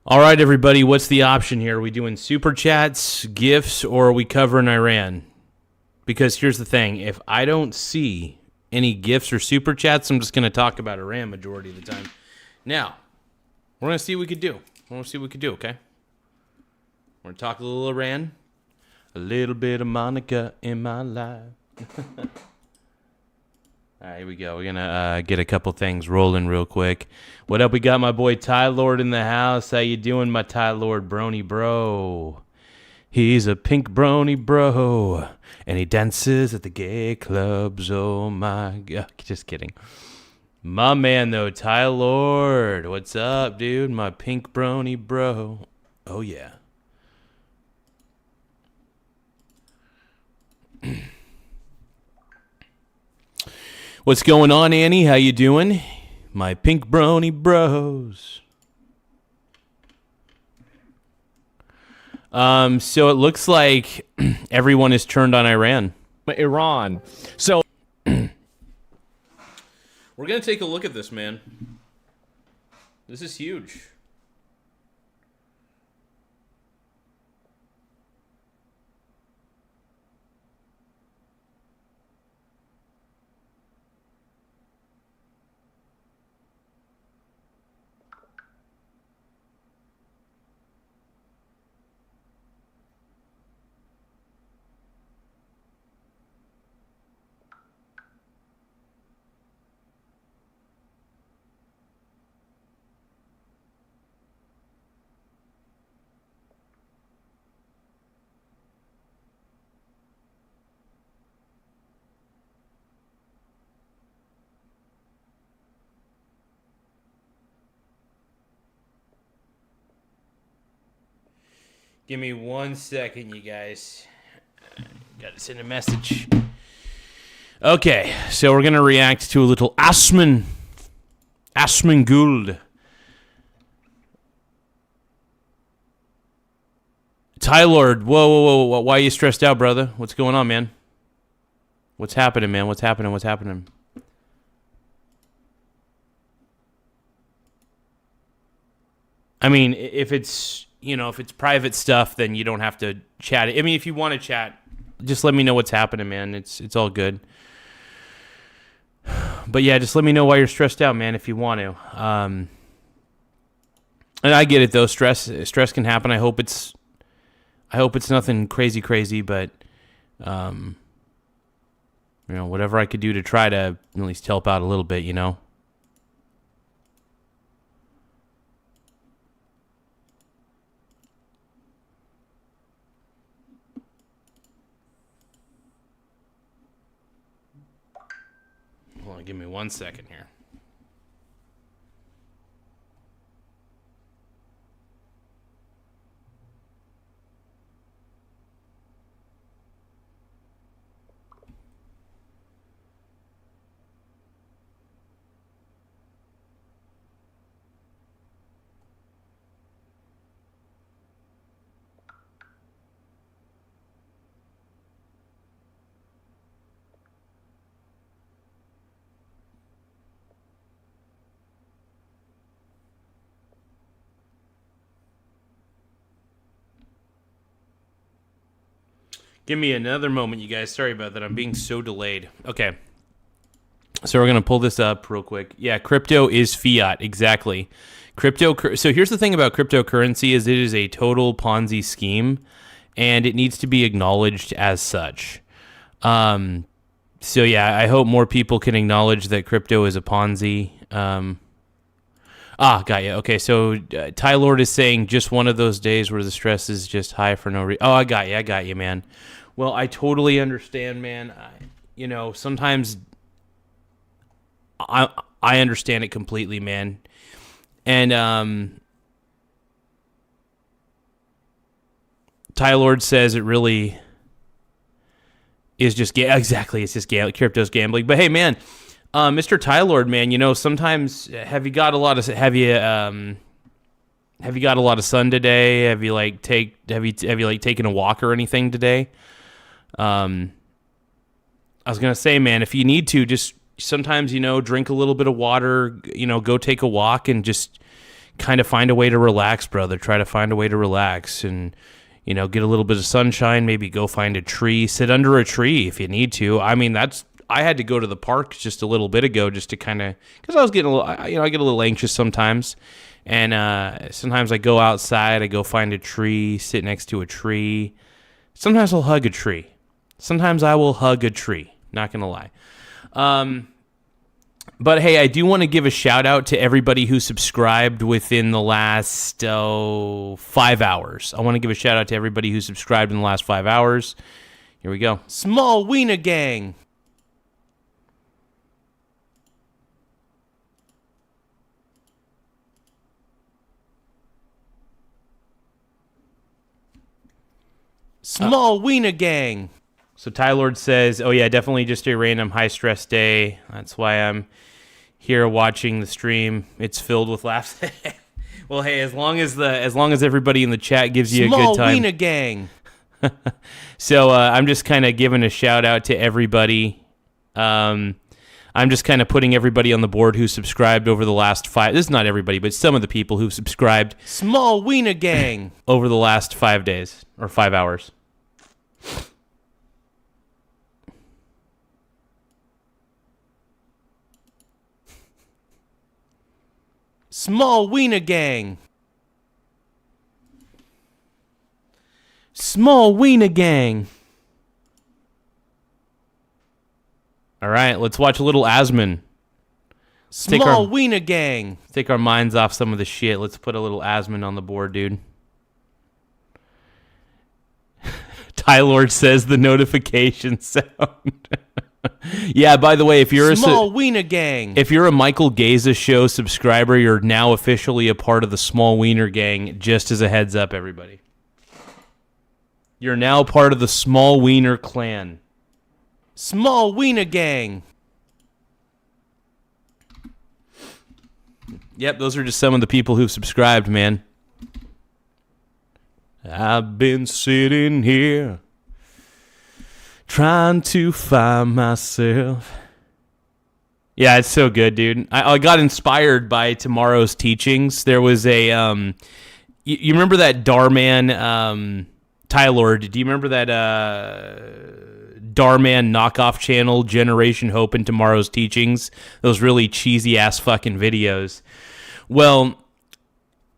All right, everybody, what's the option here? Are we doing super chats, gifts, or are we covering Iran? Because here's the thing. If I don't see any gifts or super chats, I'm just going to talk about Iran majority of the time. Now, we're going to see what we could do. Okay? We're going to talk a little Iran. A little bit of Monica in my life. All right, here we go. We're going to get a couple things rolling real quick. What up? We got my boy Ty Lord in the house. How you doing, my Ty Lord brony bro? He's a pink brony bro, and he dances at the gay clubs. Oh, my God. Just kidding. My man, though, Ty Lord. What's up, dude? My pink brony bro. Oh, yeah. What's going on, Annie? How you doing? My pink brony bros. So it looks like everyone is turned on Iran. Iran. So we're going to take a look at this, man. This is huge. Give me 1 second, you guys. Got to send a message. Okay, so we're going to react to a little Asman Gould. Tylord, whoa. Why are you stressed out, brother? What's going on, man? What's happening, man? What's happening? I mean, if it's private stuff, then you don't have to chat. I mean, if you want to chat, just let me know what's happening, man. It's all good. But yeah, just let me know why you're stressed out, man, if you want to. And I get it though. Stress can happen. I hope it's nothing crazy, but whatever I could do to try to at least help out a little bit, Hold on, give me 1 second here. Give me another moment, you guys. Sorry about that. I'm being so delayed. Okay. So we're going to pull this up real quick. Yeah, crypto is fiat. Exactly. So here's the thing about cryptocurrency is it is a total Ponzi scheme, and it needs to be acknowledged as such. So yeah, I hope more people can acknowledge that crypto is a Ponzi. Got you. Okay, so Ty Lord is saying just one of those days where the stress is just high for no reason. Oh, I got you, man. Well, I totally understand, man. Sometimes I understand it completely, man. And Ty Lord says it really is just exactly. It's just crypto's gambling. But hey, man. Mr. Ty Lord, man, sometimes have you got a lot of sun today? Have you taken a walk or anything today? I was gonna say, man, if you need to, just sometimes drink a little bit of water, go take a walk and just kind of find a way to relax, brother. Try to find a way to relax and, you know, get a little bit of sunshine, maybe go find a tree, sit under a tree if you need to. I mean, I had to go to the park just a little bit ago just to kind of, because I was getting a little, you know, I get a little anxious sometimes. And sometimes I go outside, I go find a tree, sit next to a tree. Sometimes I'll hug a tree. Sometimes I will hug a tree. Not going to lie. But hey, I do want to give a shout out to everybody who subscribed within the last 5 hours. I want to give a shout out to everybody who subscribed in the last 5 hours. Here we go. Small Wiener Gang. Small Wiener Gang. So Ty Lord says, oh yeah, definitely just a random high stress day. That's why I'm here watching the stream. It's filled with laughs. Well, hey, as long as everybody in the chat gives you a good time. Small Wiener Gang. So I'm just kind of giving a shout out to everybody. I'm just kind of putting everybody on the board who subscribed over the last 5. This is not everybody, but some of the people who subscribed. Small Wiener Gang over the last 5 days or 5 hours. Small Wiener Gang. Small Wiener Gang. All right, let's watch a little Asman. Small Wiener Gang. Take our minds off some of the shit. Let's put a little Asman on the board, dude. Ty Lord says the notification sound. Yeah, by the way, if you're Small Wiener Gang. If you're a Michael Garza show subscriber, you're now officially a part of the Small Wiener Gang, just as a heads up, everybody. You're now part of the Small Wiener clan. Small Wiener Gang. Yep, those are just some of the people who've subscribed, man. I've been sitting here trying to find myself. Yeah, it's so good, dude. I got inspired by tomorrow's teachings. There was a you remember that Darman Tylord? Do you remember that Darman knockoff channel, Generation Hope and Tomorrow's Teachings? Those really cheesy ass fucking videos. Well,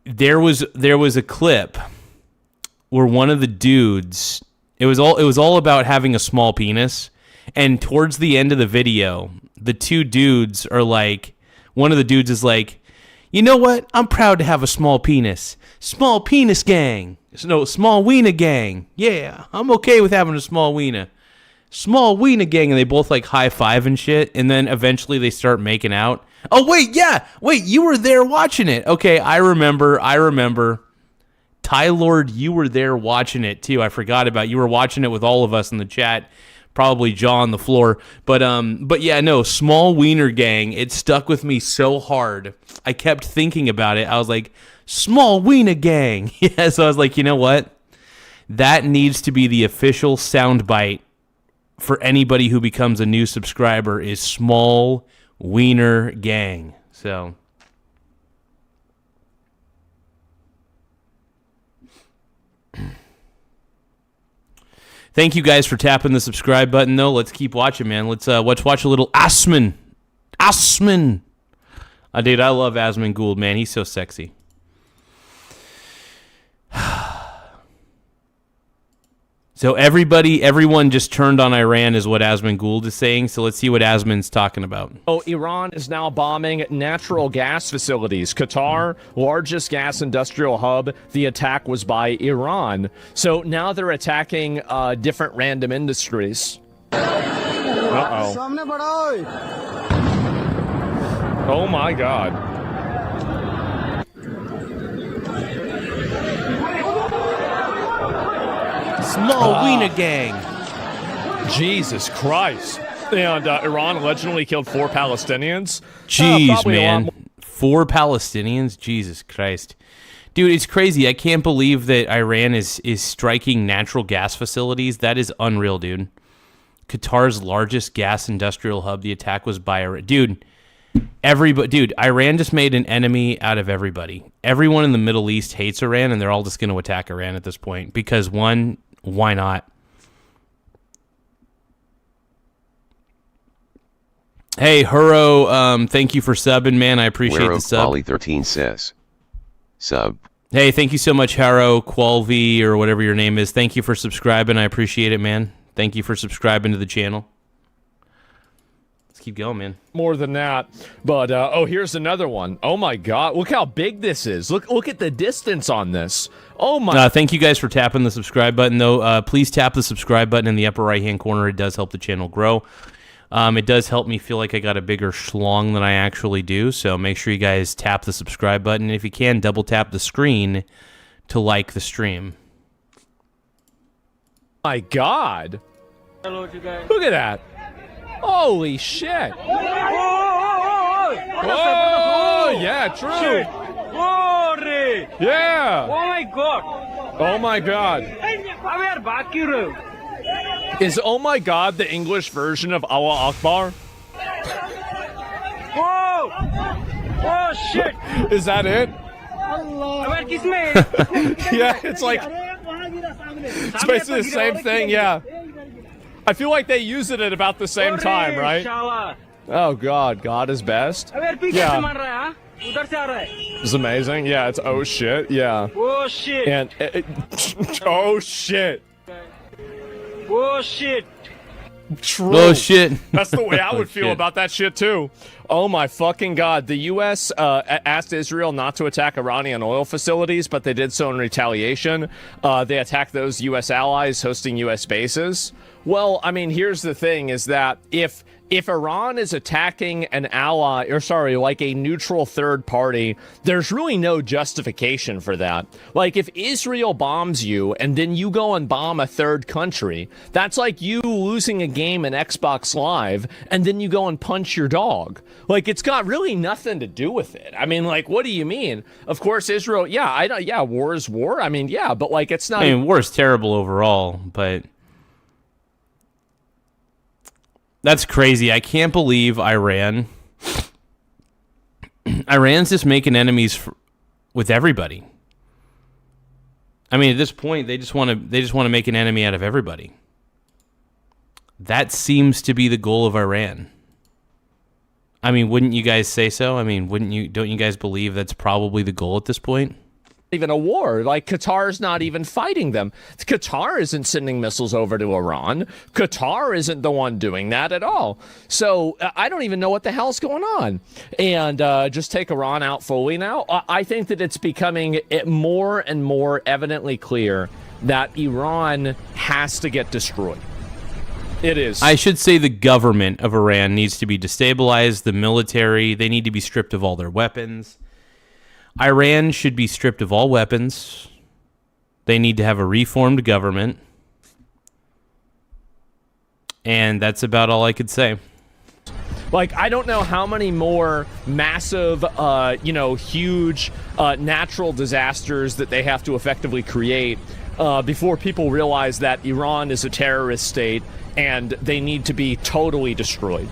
there was a clip where one of the dudes, it was all about having a small penis, and towards the end of the video, the two dudes are like, one of the dudes is like, you know what? I'm proud to have a small penis. Small penis gang. No, small wiener gang. Yeah, I'm okay with having a small wiener. Small wiener gang, and they both like high five and shit, and then eventually they start making out. Oh wait, yeah, wait, you were there watching it. Okay, I remember. Ty Lord, you were there watching it too. I forgot about you were watching it with all of us in the chat. Probably jaw on the floor. But yeah, no, Small Wiener Gang, it stuck with me so hard. I kept thinking about it. I was like, Small Wiener Gang. Yeah, so I was like, you know what? That needs to be the official soundbite for anybody who becomes a new subscriber, is Small Wiener Gang. So thank you guys for tapping the subscribe button, though. Let's keep watching, man. Let's watch a little Asman. Dude, I love Asman Gould, man. He's so sexy. So everyone just turned on Iran is what Asman Gould is saying. So let's see what Asman's talking about. Oh, Iran is now bombing natural gas facilities. Qatar, largest gas industrial hub. The attack was by Iran. So now they're attacking different random industries. Uh-oh. Oh, my God. Small Wiener Gang. Jesus Christ. And Iran allegedly killed 4 Palestinians. Jeez, man. 4 Palestinians? Jesus Christ. Dude, it's crazy. I can't believe that Iran is striking natural gas facilities. That is unreal, dude. Qatar's largest gas industrial hub. The attack was by Iran. Dude, Everybody, dude, Iran just made an enemy out of everybody. Everyone in the Middle East hates Iran, and they're all just going to attack Iran at this point because, one, why not? Hey, Huro, thank you for subbing, man. I appreciate the sub. Quali 13 says, sub. Hey, thank you so much, Haro, Qualvi, or whatever your name is. Thank you for subscribing. I appreciate it, man. Thank you for subscribing to the channel. Let's keep going, man. More than that. But, oh, here's another one. Oh, my God. Look how big this is. Look at the distance on this. Oh, my. Thank you guys for tapping the subscribe button, though. Please tap the subscribe button in the upper right-hand corner. It does help the channel grow. It does help me feel like I got a bigger schlong than I actually do, so make sure you guys tap the subscribe button. If you can, double tap the screen to like the stream. My God. Hello, you guys. Look at that. Holy shit. Oh, yeah, true. Yeah. Oh my God. Oh my God. Is oh my God the English version of Allah Akbar? Whoa! Oh shit! Is that it? Yeah, it's like it's basically the same thing. Yeah, I feel like they use it at about the same time, right? Oh God, God is best. Yeah, it's amazing. Yeah, it's oh shit. Yeah. Oh shit! And oh shit. Oh shit! True. Oh shit. That's the way I would feel shit. about that shit too. Oh my fucking God. The U.S. Asked Israel not to attack Iranian oil facilities, but they did so in retaliation. They attacked those U.S. allies hosting U.S. bases. Well, I mean, here's the thing is that if Iran is attacking an ally, or sorry, like a neutral third party, there's really no justification for that. Like if Israel bombs you and then you go and bomb a third country, that's like you losing a game in Xbox Live and then you go and punch your dog. Like it's got really nothing to do with it. I mean, like, what do you mean? Of course, Israel, yeah, war is war. I mean, yeah, but like it's not. I mean, war is terrible overall, but that's crazy. I can't believe Iran's just making enemies with everybody. I mean, at this point, they just want to make an enemy out of everybody. That seems to be the goal of Iran. I mean, wouldn't you guys say so? I mean, don't you guys believe that's probably the goal at this point? Even a war. Like Qatar's not even fighting them. Qatar isn't sending missiles over to Iran. Qatar isn't the one doing that at all. So I don't even know what the hell's going on. And just take Iran out fully now. I think that it's becoming more and more evidently clear that Iran has to get destroyed. It is. I should say the government of Iran needs to be destabilized. The military, they need to be stripped of all their weapons. Iran should be stripped of all weapons. They need to have a reformed government. And that's about all I could say. Like, I don't know how many more massive, huge natural disasters that they have to effectively create before people realize that Iran is a terrorist state and they need to be totally destroyed.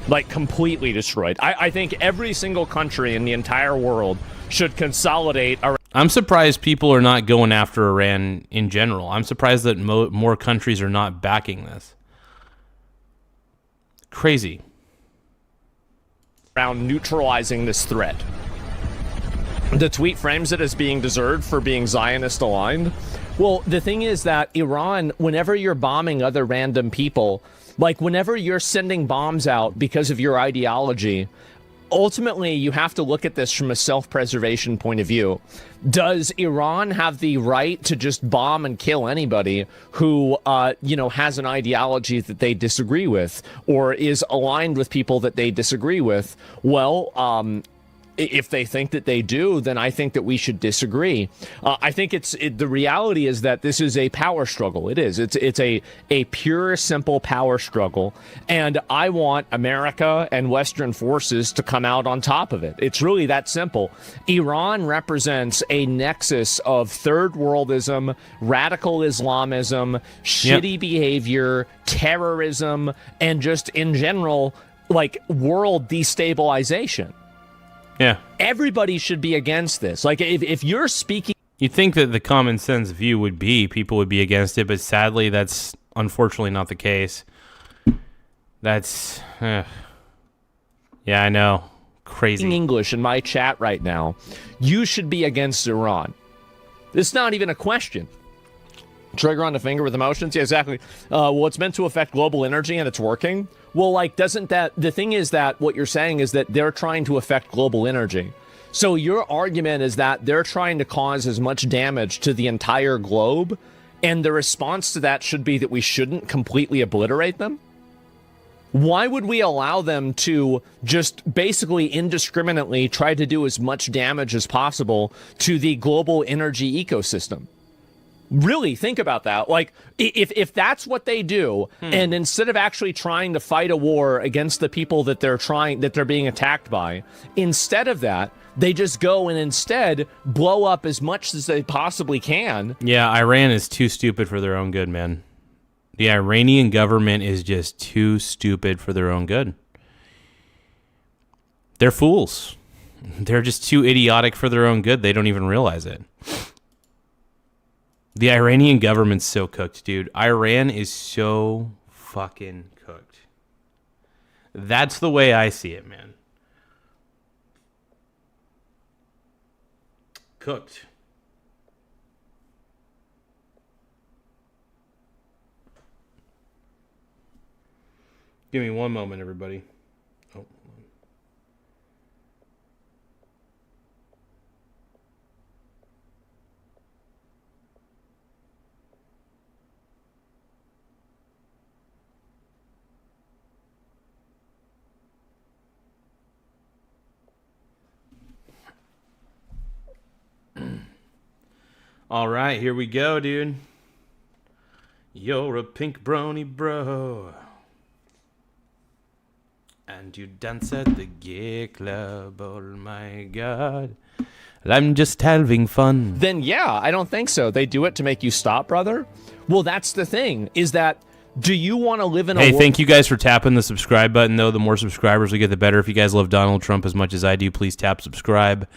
Like, completely destroyed. I think every single country in the entire world should consolidate around. I'm surprised people are not going after Iran in general. I'm surprised that more countries are not backing this. Crazy. Around neutralizing this threat. The tweet frames it as being deserved for being Zionist aligned. Well, the thing is that Iran, whenever you're bombing other random people, like whenever you're sending bombs out because of your ideology, ultimately you have to look at this from a self-preservation point of view. Does Iran have the right to just bomb and kill anybody who, has an ideology that they disagree with or is aligned with people that they disagree with? Well, if they think that they do, then I think that we should disagree. I think the reality is that this is a power struggle. It is. It's a pure, simple power struggle. And I want America and Western forces to come out on top of it. It's really that simple. Iran represents a nexus of third worldism, radical Islamism, shitty behavior, terrorism, and just in general, like world destabilization. Yeah. Everybody should be against this. Like if you're speaking, You'd think that the common sense view would be people would be against it, but sadly that's unfortunately not the case. That's yeah, I know. Crazy. English in my chat right now, you should be against Iran. It's not even a question. Trigger on the finger with emotions? Yeah, exactly. Well, it's meant to affect global energy and it's working. Well, like, doesn't that... The thing is that what you're saying is that they're trying to affect global energy. So your argument is that they're trying to cause as much damage to the entire globe, and the response to that should be that we shouldn't completely obliterate them? Why would we allow them to just basically indiscriminately try to do as much damage as possible to the global energy ecosystem? Really think about that. Like, if that's what they do, and instead of actually trying to fight a war against the people that they're being attacked by, instead of that, they just go and instead blow up as much as they possibly can. Yeah, Iran is too stupid for their own good, man. The Iranian government is just too stupid for their own good. They're fools. They're just too idiotic for their own good. They don't even realize it. The Iranian government's so cooked, dude. Iran is so fucking cooked. That's the way I see it, man. Cooked. Give me one moment, everybody. Oh, hold on. All right, here we go, dude. You're a pink brony bro. And you dance at the gay club, oh my god. I'm just having fun. Then yeah, I don't think so. They do it to make you stop, brother. Well, that's the thing, is that do you want to live in a Hey, world... thank you guys for tapping the subscribe button, though. The more subscribers we get, the better. If you guys love Donald Trump as much as I do, please tap subscribe.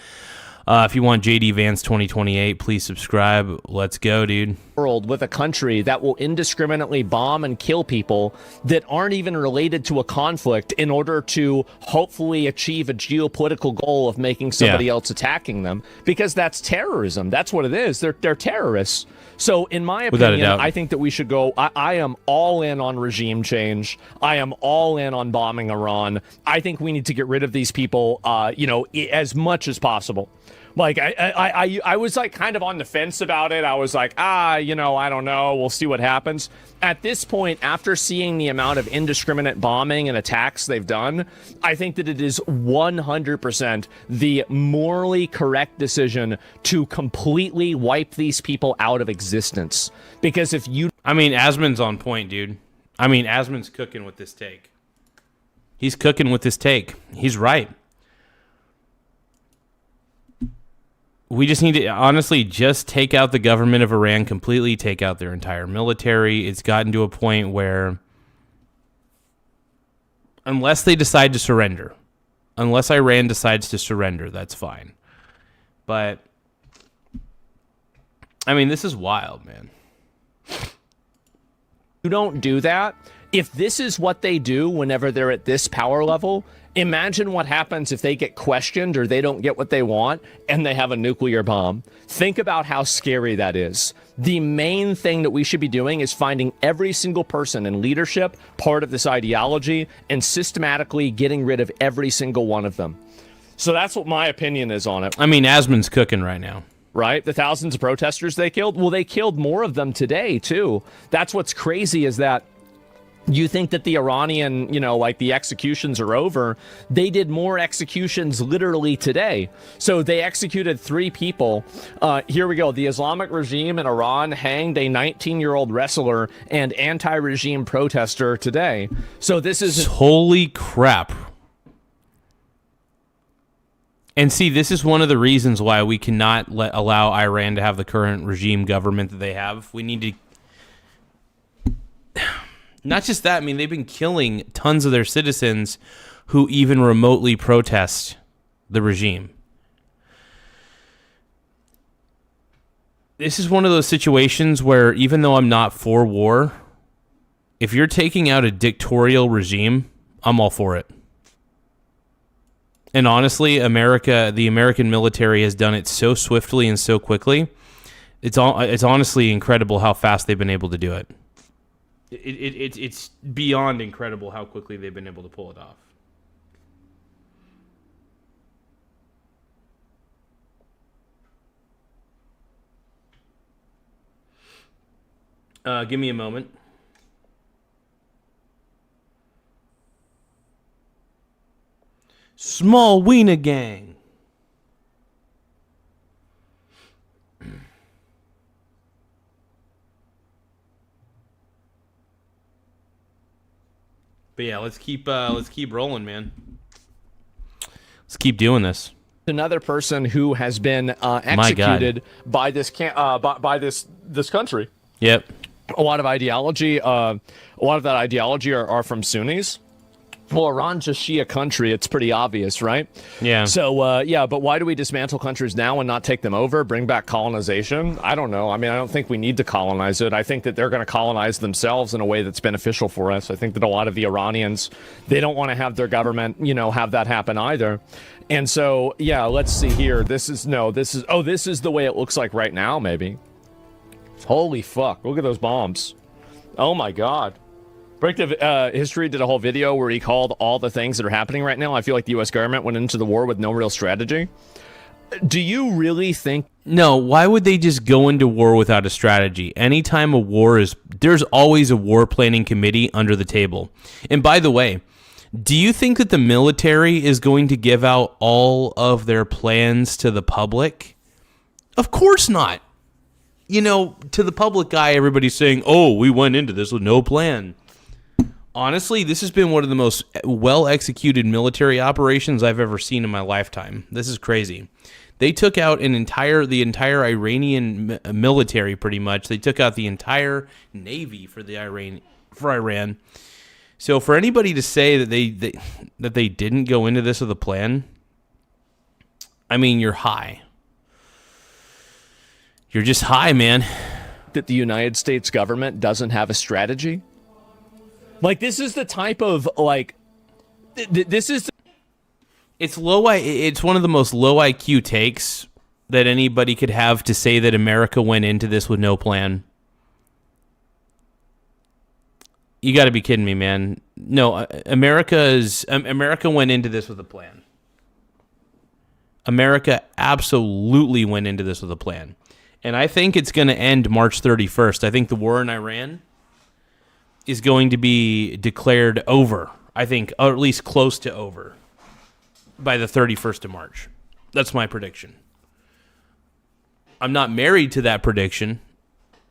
If you want JD Vance 2028, please subscribe. Let's go, dude. World with a country that will indiscriminately bomb and kill people that aren't even related to a conflict in order to hopefully achieve a geopolitical goal of making somebody else attacking them, because that's terrorism. That's what it is. They're terrorists. So in my opinion, I think that we should go... I am all in on regime change. I am all in on bombing Iran. I think we need to get rid of these people, as much as possible. Like, I was, like, kind of on the fence about it. I was like, I don't know. We'll see what happens. At this point, after seeing the amount of indiscriminate bombing and attacks they've done, I think that it is 100% the morally correct decision to completely wipe these people out of existence. Because if you... I mean, Asman's on point, dude. I mean, Asman's cooking with this take. He's cooking with this take. He's right. We just need to, honestly, just take out the government of Iran completely, take out their entire military. It's gotten to a point where, unless they decide to surrender, unless Iran decides to surrender, that's fine. But, I mean, this is wild, man. You don't do that. If this is what they do whenever they're at this power level, imagine what happens if they get questioned or they don't get what they want and they have a nuclear bomb. Think about how scary that is. The main thing that we should be doing is finding every single person in leadership part of this ideology and systematically getting rid of every single one of them. So that's what my opinion is on it. I mean, Asman's cooking right now. Right? The thousands of protesters they killed? Well, they killed more of them today, too. That's what's crazy, is that you think that the Iranian, the executions are over. They did more executions literally today. So they executed 3 people. Here we go. The Islamic regime in Iran hanged a 19-year-old wrestler and anti-regime protester today. So this is... Holy crap. And see, this is one of the reasons why we cannot allow Iran to have the current regime government that they have. We need to... Not just that, I mean, they've been killing tons of their citizens who even remotely protest the regime. This is one of those situations where even though I'm not for war, if you're taking out a dictatorial regime, I'm all for it. And honestly, the American military has done it so swiftly and so quickly. It's honestly incredible how fast they've been able to do it. It's beyond incredible how quickly they've been able to pull it off. Give me a moment. Small Wiener Gang. But yeah, let's keep rolling, man. Let's keep doing this. Another person who has been executed by this by this country. Yep. A lot of that ideology are from Sunnis. Well, Iran's a Shia country. It's pretty obvious, right? Yeah. So, but why do we dismantle countries now and not take them over, bring back colonization? I don't know. I mean, I don't think we need to colonize it. I think that they're going to colonize themselves in a way that's beneficial for us. I think that a lot of the Iranians, they don't want to have their government, have that happen either. And so, yeah, let's see here. This is the way it looks like right now, maybe. Holy fuck. Look at those bombs. Oh, my God. Breakdown History did a whole video where he called all the things that are happening right now. I feel like the U.S. government went into the war with no real strategy. Do you really think... No, why would they just go into war without a strategy? Anytime a war is... There's always a war planning committee under the table. And by the way, do you think that the military is going to give out all of their plans to the public? Of course not. To the public guy, everybody's saying, oh, we went into this with no plan. Honestly, this has been one of the most well-executed military operations I've ever seen in my lifetime. This is crazy. They took out the entire Iranian military, pretty much. They took out the entire navy for Iran. So for anybody to say that they didn't go into this with a plan, I mean, you're high. You're just high, man. That the United States government doesn't have a strategy? Like, this is the type of, It's it's one of the most low IQ takes that anybody could have to say that America went into this with no plan. You got to be kidding me, man. No, America went into this with a plan. America absolutely went into this with a plan. And I think it's going to end March 31st. I think the war in Iran is going to be declared over, I think, or at least close to over, by the 31st of March. That's my prediction. I'm not married to that prediction,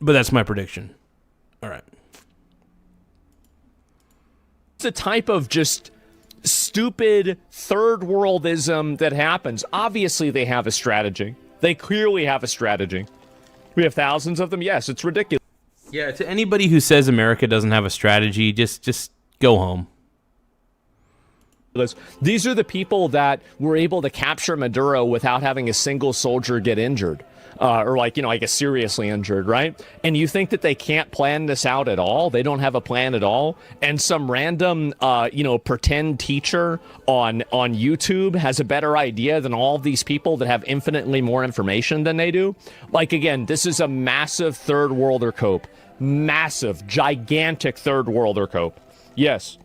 but that's my prediction. All right. It's a type of just stupid third worldism that happens. Obviously, they have a strategy. They clearly have a strategy. We have thousands of them. Yes, it's ridiculous. Yeah, to anybody who says America doesn't have a strategy, just go home. These are the people that were able to capture Maduro without having a single soldier get injured. Or seriously injured, right? And you think that they can't plan this out at all? They don't have a plan at all? And some random, pretend teacher on YouTube has a better idea than all of these people that have infinitely more information than they do? Like, again, this is a massive third worlder cope. Massive, gigantic third worlder cope. Yes.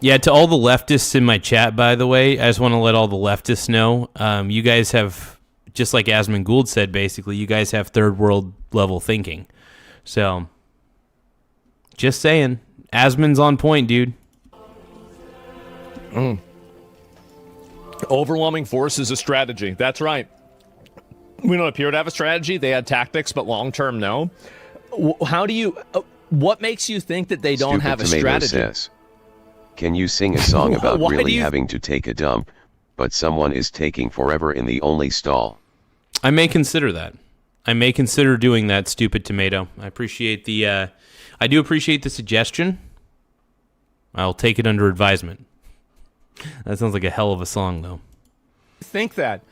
Yeah, to all the leftists in my chat, by the way, I just want to let all the leftists know, you guys have... Just like Asmund Gould said, basically, you guys have third world level thinking. So, just saying. Asmund's on point, dude. Overwhelming force is a strategy. That's right. We don't appear to have a strategy. They had tactics, but long-term, no. How do you... what makes you think that they don't have a strategy? Says, can you sing a song about really having to take a dump, but someone is taking forever in the only stall? I may consider that. I may consider doing that, stupid tomato. I appreciate I do appreciate the suggestion. I'll take it under advisement. That sounds like a hell of a song, though. Think that.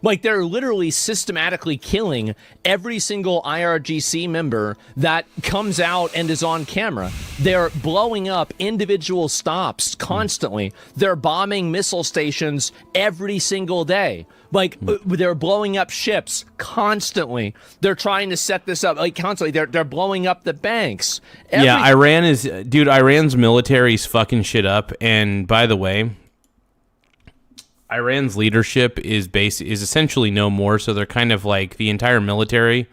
Like, they're literally systematically killing every single IRGC member that comes out and is on camera. They're blowing up individual stops constantly. They're bombing missile stations every single day. Like, they're blowing up ships constantly. They're trying to set this up, like, constantly. They're blowing up the banks. Yeah, Iran's military's fucking shit up. And by the way, Iran's leadership is essentially no more, so they're kind of like, the entire military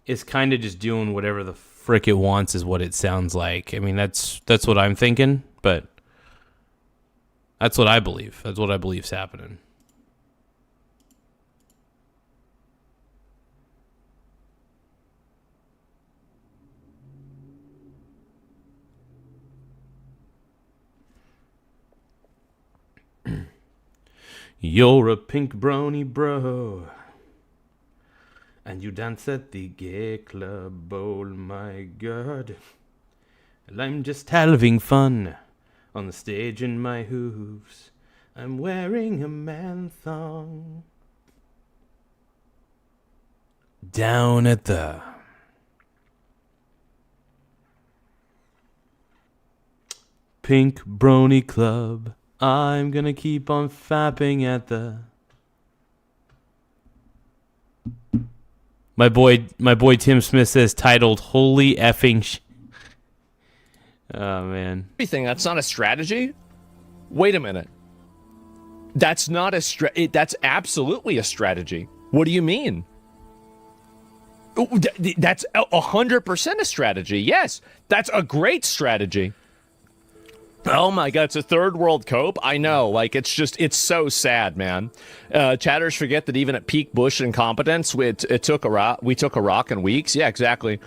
is kind of just doing whatever the frick it wants, is what it sounds like. I mean, that's what I'm thinking, but that's what I believe. That's what I believe's happening. You're a pink brony bro, and you dance at the gay club, oh my god. And I'm just having fun on the stage in my hooves. I'm wearing a man thong. Down at the Pink Brony Club, I'm gonna keep on fapping at the... My boy Tim Smith says, titled Holy Effing Oh, man. Everything, that's not a strategy? Wait a minute. That's not a that's absolutely a strategy. What do you mean? That's 100% a strategy. Yes, that's a great strategy. Oh my god, it's a third world cope. I know, like, it's so sad, man. Chatters forget that even at peak Bush incompetence, we took Iraq in weeks. Yeah, exactly.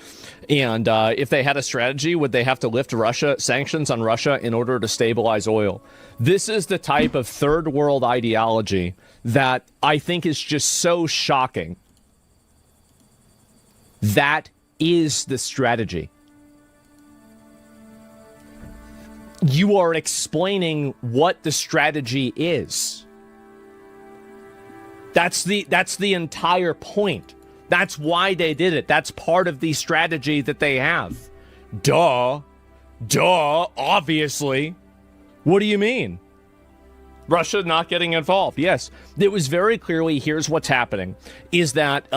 And if they had a strategy, would they have to lift sanctions on Russia in order to stabilize oil? This is the type of third world ideology that I think is just so shocking. That is the strategy. You are explaining what the strategy is. That's the entire point. That's why they did it. That's part of the strategy that they have. Duh, obviously. What do you mean? Russia not getting involved. Yes, it was very clearly, here's what's happening, is that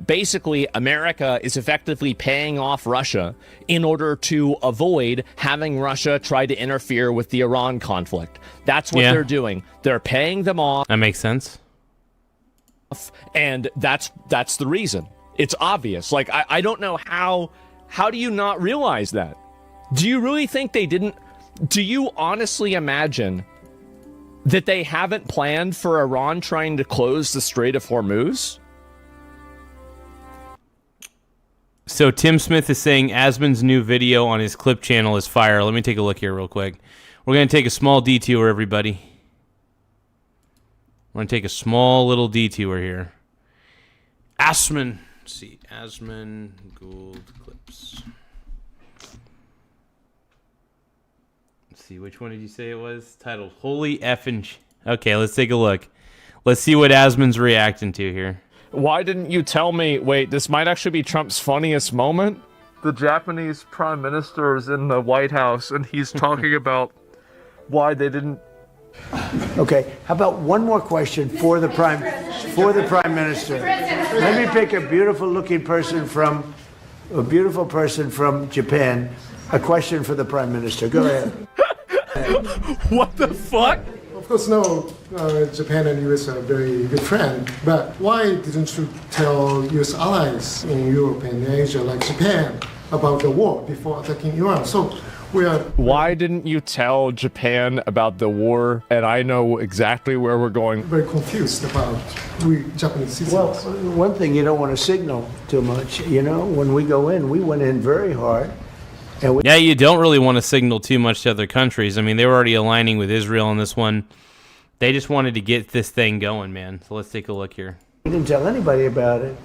basically America is effectively paying off Russia in order to avoid having Russia try to interfere with the Iran conflict. That's what they're doing. They're paying them off. That makes sense. And that's the reason. It's obvious. Like, I don't know how do you not realize that? Do you really think they didn't? Do you honestly imagine that they haven't planned for Iran trying to close the Strait of Hormuz? So Tim Smith is saying Asmon's new video on his clip channel is fire. Let me take a look here real quick. We're going to take a small detour, everybody. We're going to take a small little detour here. Asmon. Let's see. Asmon Gould clips. Let's see, which one did you say it was? Titled Holy Effin'. Okay, let's take a look. Let's see what Asmon's reacting to here. Why didn't you tell me? Wait, this might actually be Trump's funniest moment. The Japanese prime minister is in the White House and he's talking about why they didn't. Okay, how about one more question for the prime minister? Let me pick a beautiful person from Japan. A question for the prime minister. Go ahead. What the fuck? Of course, no. Japan and US are very good friends. But why didn't you tell US allies in Europe and Asia, like Japan, about the war before attacking Iran? So we are. Why didn't you tell Japan about the war? And I know exactly where we're going. Very confused about we Japanese citizens. Well, one thing, you don't want to signal too much. You know, when we go in, we went in very hard. Yeah, you don't really want to signal too much to other countries. I mean, they were already aligning with Israel on this one. They just wanted to get this thing going, man. So let's take a look here. We didn't tell anybody about it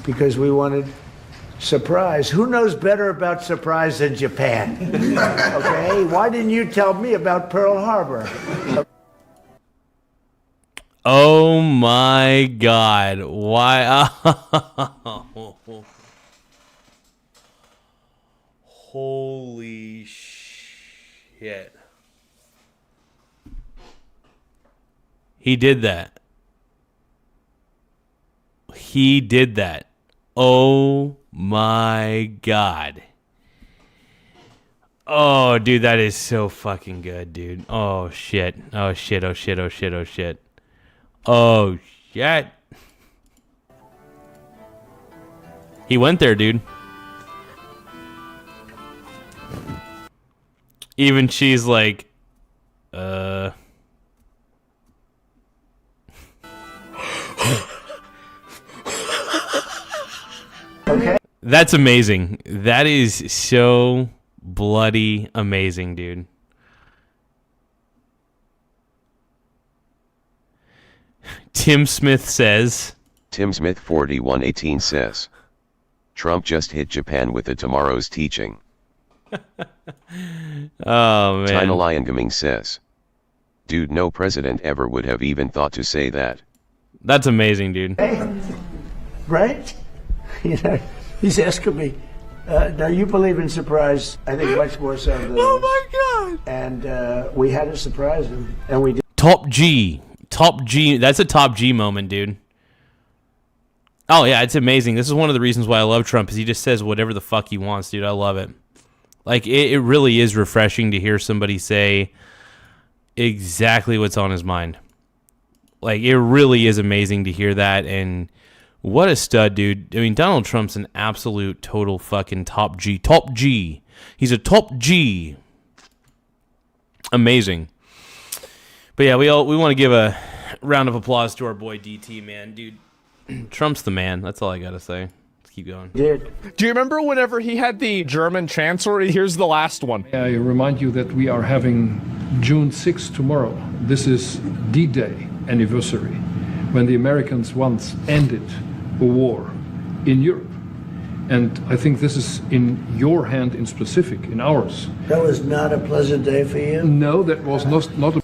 because we wanted Surprise. Who knows better about surprise than Japan? Okay, why didn't you tell me about Pearl Harbor? Oh my God. Why? Holy shit. He did that. He did that. Oh my God. Oh, dude, that is so fucking good, dude. Oh shit. Oh shit. Oh shit. Oh shit. Oh shit. Oh shit. He went there, dude. Even she's like, Okay. That's amazing. That is so bloody amazing, dude. Tim Smith says. Tim Smith 4118 says. Trump just hit Japan with the tomorrow's teaching. Oh, man. Tina Lion Gaming says. Dude, no president ever would have even thought to say that. That's amazing, dude. Hey, right? You know, he's asking me. Now, you believe in surprise, I think, much more so than Oh, my God. And we had to surprise him, and we did. Top G. Top G. That's a top G moment, dude. Oh, yeah, it's amazing. This is one of the reasons why I love Trump, is he just says whatever the fuck he wants, dude. I love it. Like, it really is refreshing to hear somebody say exactly what's on his mind. Like, it really is amazing to hear that, and what a stud, dude. I mean, Donald Trump's an absolute total fucking top G. Top G. He's a top G. Amazing. But yeah, we want to give a round of applause to our boy DT, man. Dude, Trump's the man. That's all I got to say. Let's keep going. Did. Do you remember whenever he had the German chancellor? Here's the last one. I remind you that we are having June 6th tomorrow. This is D-Day anniversary, when the Americans once ended a war in Europe. And I think this is in your hand in specific, in ours. That was not a pleasant day for you? No, that was not a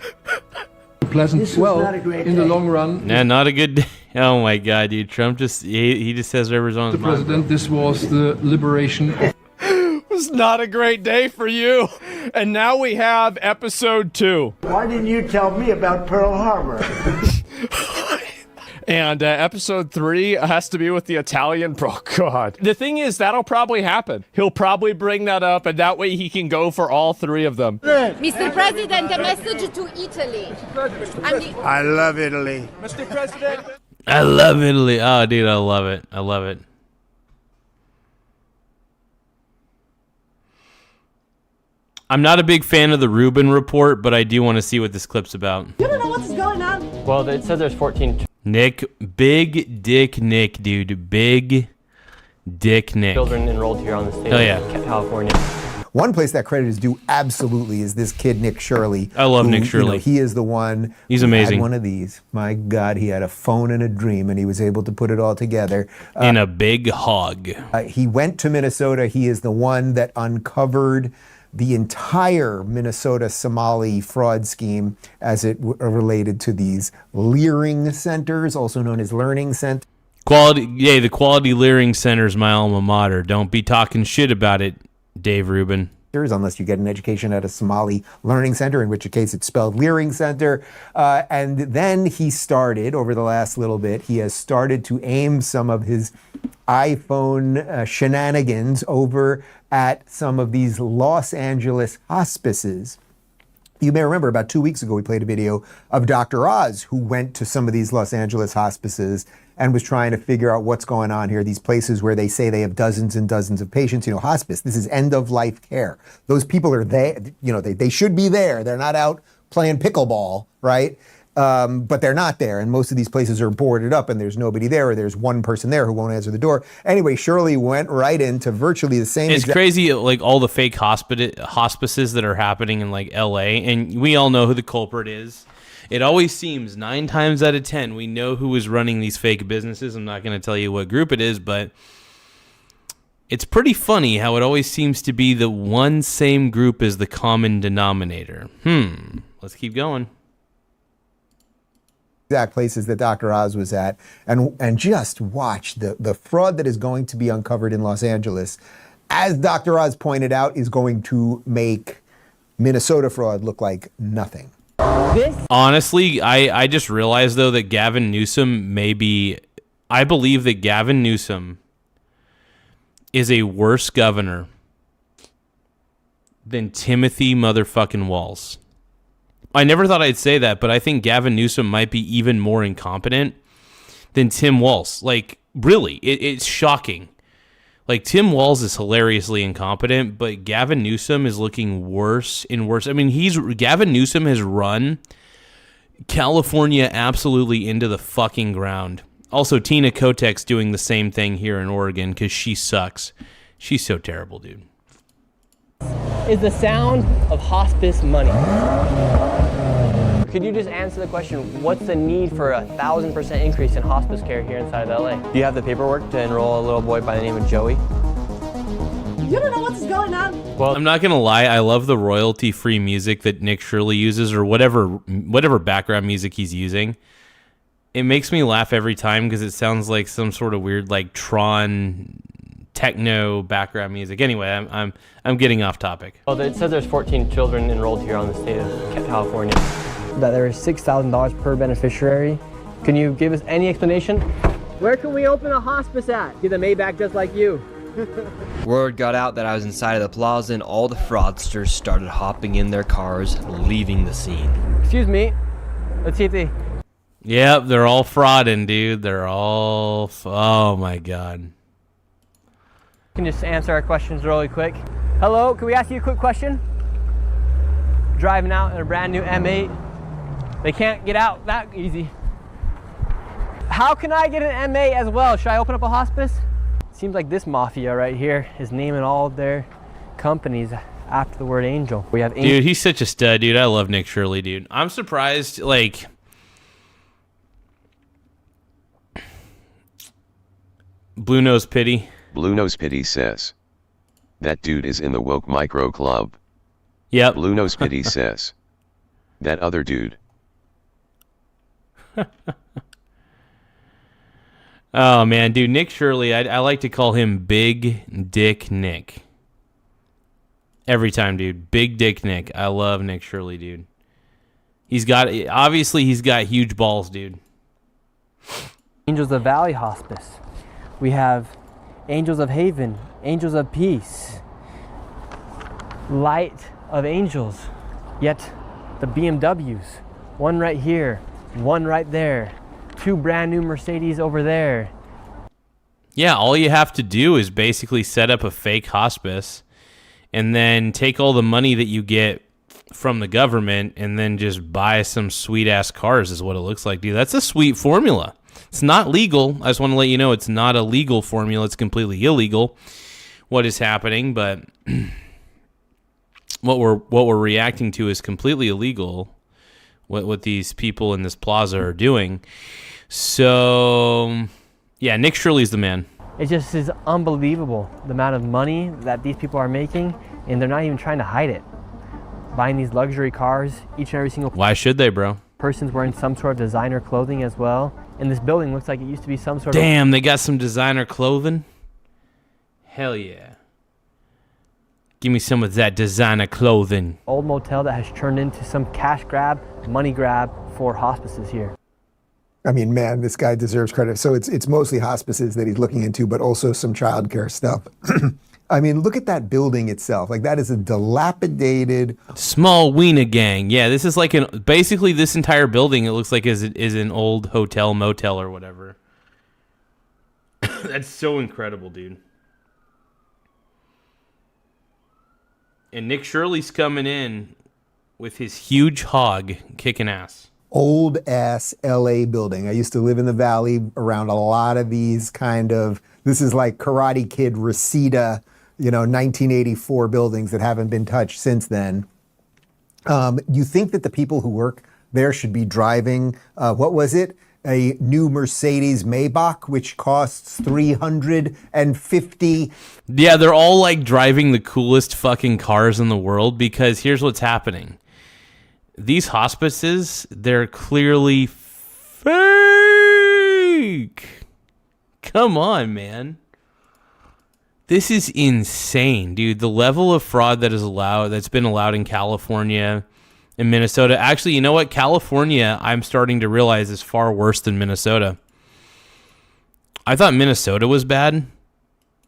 pleasant. This was well, not a great in the day. long run, Nah, not a good day. Oh my God, dude. Trump just, he just says whatever's on the his mind. president, this was the liberation of It was not a great day for you. And now we have episode 2. Why didn't you tell me about Pearl Harbor? And episode 3 has to be with the Italian. Oh, God. The thing is, that'll probably happen. He'll probably bring that up, and that way he can go for all 3 of them. Mr. President, a message to Italy. I love Italy. Mr. President. I love Italy. Oh, dude, I love it. I love it. I'm not a big fan of the Rubin report, but I do want to see what this clip's about. You don't know what's going on. Well, it says there's 14 Nick, big dick Nick, dude. Big dick Nick. children enrolled here on the state Oh, yeah. of California. One place that credit is due absolutely is this kid, Nick Shirley. I love Nick You Shirley. know, he is the one. He's who amazing. Had one of these. My God, he had a phone and a dream, and he was able to put it all together. In a big hog. He went to Minnesota. He is the one that uncovered the entire Minnesota Somali fraud scheme as it related to these leering centers, also known as learning centers. The Quality Leering Center's my alma mater. Don't be talking shit about it, Dave Rubin. Unless you get an education at a Somali learning center, in which case it's spelled Leering Center. And then he started, over the last little bit, he has started to aim some of his iPhone shenanigans over at some of these Los Angeles hospices. You may remember about 2 weeks ago, we played a video of Dr. Oz, who went to some of these Los Angeles hospices and was trying to figure out what's going on here. These places where they say they have dozens and dozens of patients. You know, hospice, this is end of life care. Those people are there, you know, they should be there. They're not out playing pickleball, right? But they're not there. And most of these places are boarded up and there's nobody there, or there's one person there who won't answer the door. Anyway, Shirley went right into virtually the same. It's crazy, like all the fake hospices that are happening in like LA, and we all know who the culprit is. It always seems 9 times out of 10 we know who is running these fake businesses. I'm not going to tell you what group it is, but It's pretty funny how it always seems to be the one same group as the common denominator. Let's keep going. Exact places that Dr. Oz was at, and just watch the fraud that is going to be uncovered in Los Angeles, as Dr. Oz pointed out, is going to make Minnesota fraud look like nothing. Honestly, I just realized, though, that Gavin Newsom I believe that Gavin Newsom is a worse governor than Timothy motherfucking Walz. I never thought I'd say that, but I think Gavin Newsom might be even more incompetent than Tim Walz. Like, really, it's shocking. Like, Tim Walz is hilariously incompetent, but Gavin Newsom is looking worse and worse. I mean, Gavin Newsom has run California absolutely into the fucking ground. Also, Tina Kotek's doing the same thing here in Oregon because she sucks. She's so terrible, dude. Is the sound of hospice money? Could you just answer the question, what's the need for 1,000% increase in hospice care here inside of LA? Do you have the paperwork to enroll a little boy by the name of Joey? You don't know what's going on. Well, I'm not going to lie. I love the royalty-free music that Nick Shirley uses, or whatever background music he's using. It makes me laugh every time because it sounds like some sort of weird, like, Tron techno background music. Anyway, I'm getting off topic. Well, it says there's 14 children enrolled here on the state of California. That there is $6,000 per beneficiary. Can you give us any explanation? Where can we open a hospice at? Get the Maybach just like you. Word got out that I was inside of the plaza and all the fraudsters started hopping in their cars, leaving the scene. Excuse me. Let's see if they... Yep, they're all frauding, dude. They're all... Oh, my God. Can you just answer our questions really quick? Hello, can we ask you a quick question? Driving out in a brand new M8. They can't get out that easy. How can I get an M8 as well? Should I open up a hospice? Seems like this mafia right here is naming all of their companies after the word angel. We have Dude, he's such a stud, dude. I love Nick Shirley, dude. I'm surprised, like... Blue Nose Pity. Blue Nose Pity says, that dude is in the woke micro club. Yep. Blue Nose Pity says, that other dude. Oh, man, dude, Nick Shirley, I like to call him Big Dick Nick. Every time, dude. Big Dick Nick. I love Nick Shirley, dude. Obviously, he's got huge balls, dude. Angels of Valley Hospice. We have Angels of Haven, Angels of Peace, Light of Angels. Yet the BMWs, one right here, one right there, two brand new Mercedes over there. Yeah, all you have to do is basically set up a fake hospice and then take all the money that you get from the government and then just buy some sweet-ass cars is what it looks like, dude. That's a sweet formula. It's not legal. I just want to let you know it's not a legal formula. It's completely illegal what is happening, but what we're reacting to is completely illegal, what these people in this plaza are doing. So, yeah, Nick Shirley's the man. It just is unbelievable, the amount of money that these people are making, and they're not even trying to hide it. Buying these luxury cars, each and every single... Why should they, bro? Person's wearing some sort of designer clothing as well. And this building looks like it used to be some sort Damn, they got some designer clothing? Hell yeah. Give me some of that designer clothing. Old motel that has turned into some cash grab, money grab for hospices here. I mean, man, this guy deserves credit. So it's mostly hospices that he's looking into, but also some childcare stuff. I mean, look at that building itself. Like, that is a dilapidated... Small Wiener gang. Yeah, this is like basically this entire building, it looks like is an old hotel, motel, or whatever. That's so incredible, dude. And Nick Shirley's coming in with his huge hog kicking ass. Old ass LA building. I used to live in the Valley around a lot of these kind of... This is like Karate Kid Reseda, 1984 buildings that haven't been touched since then. You think that the people who work there should be driving, what was it? a new Mercedes Maybach, which costs $350. Yeah, they're all like driving the coolest fucking cars in the world because here's what's happening. These hospices, they're clearly fake. Come on, man. This is insane, dude. The level of fraud that's been allowed in California and Minnesota. Actually, you know what? California, I'm starting to realize, is far worse than Minnesota. I thought Minnesota was bad,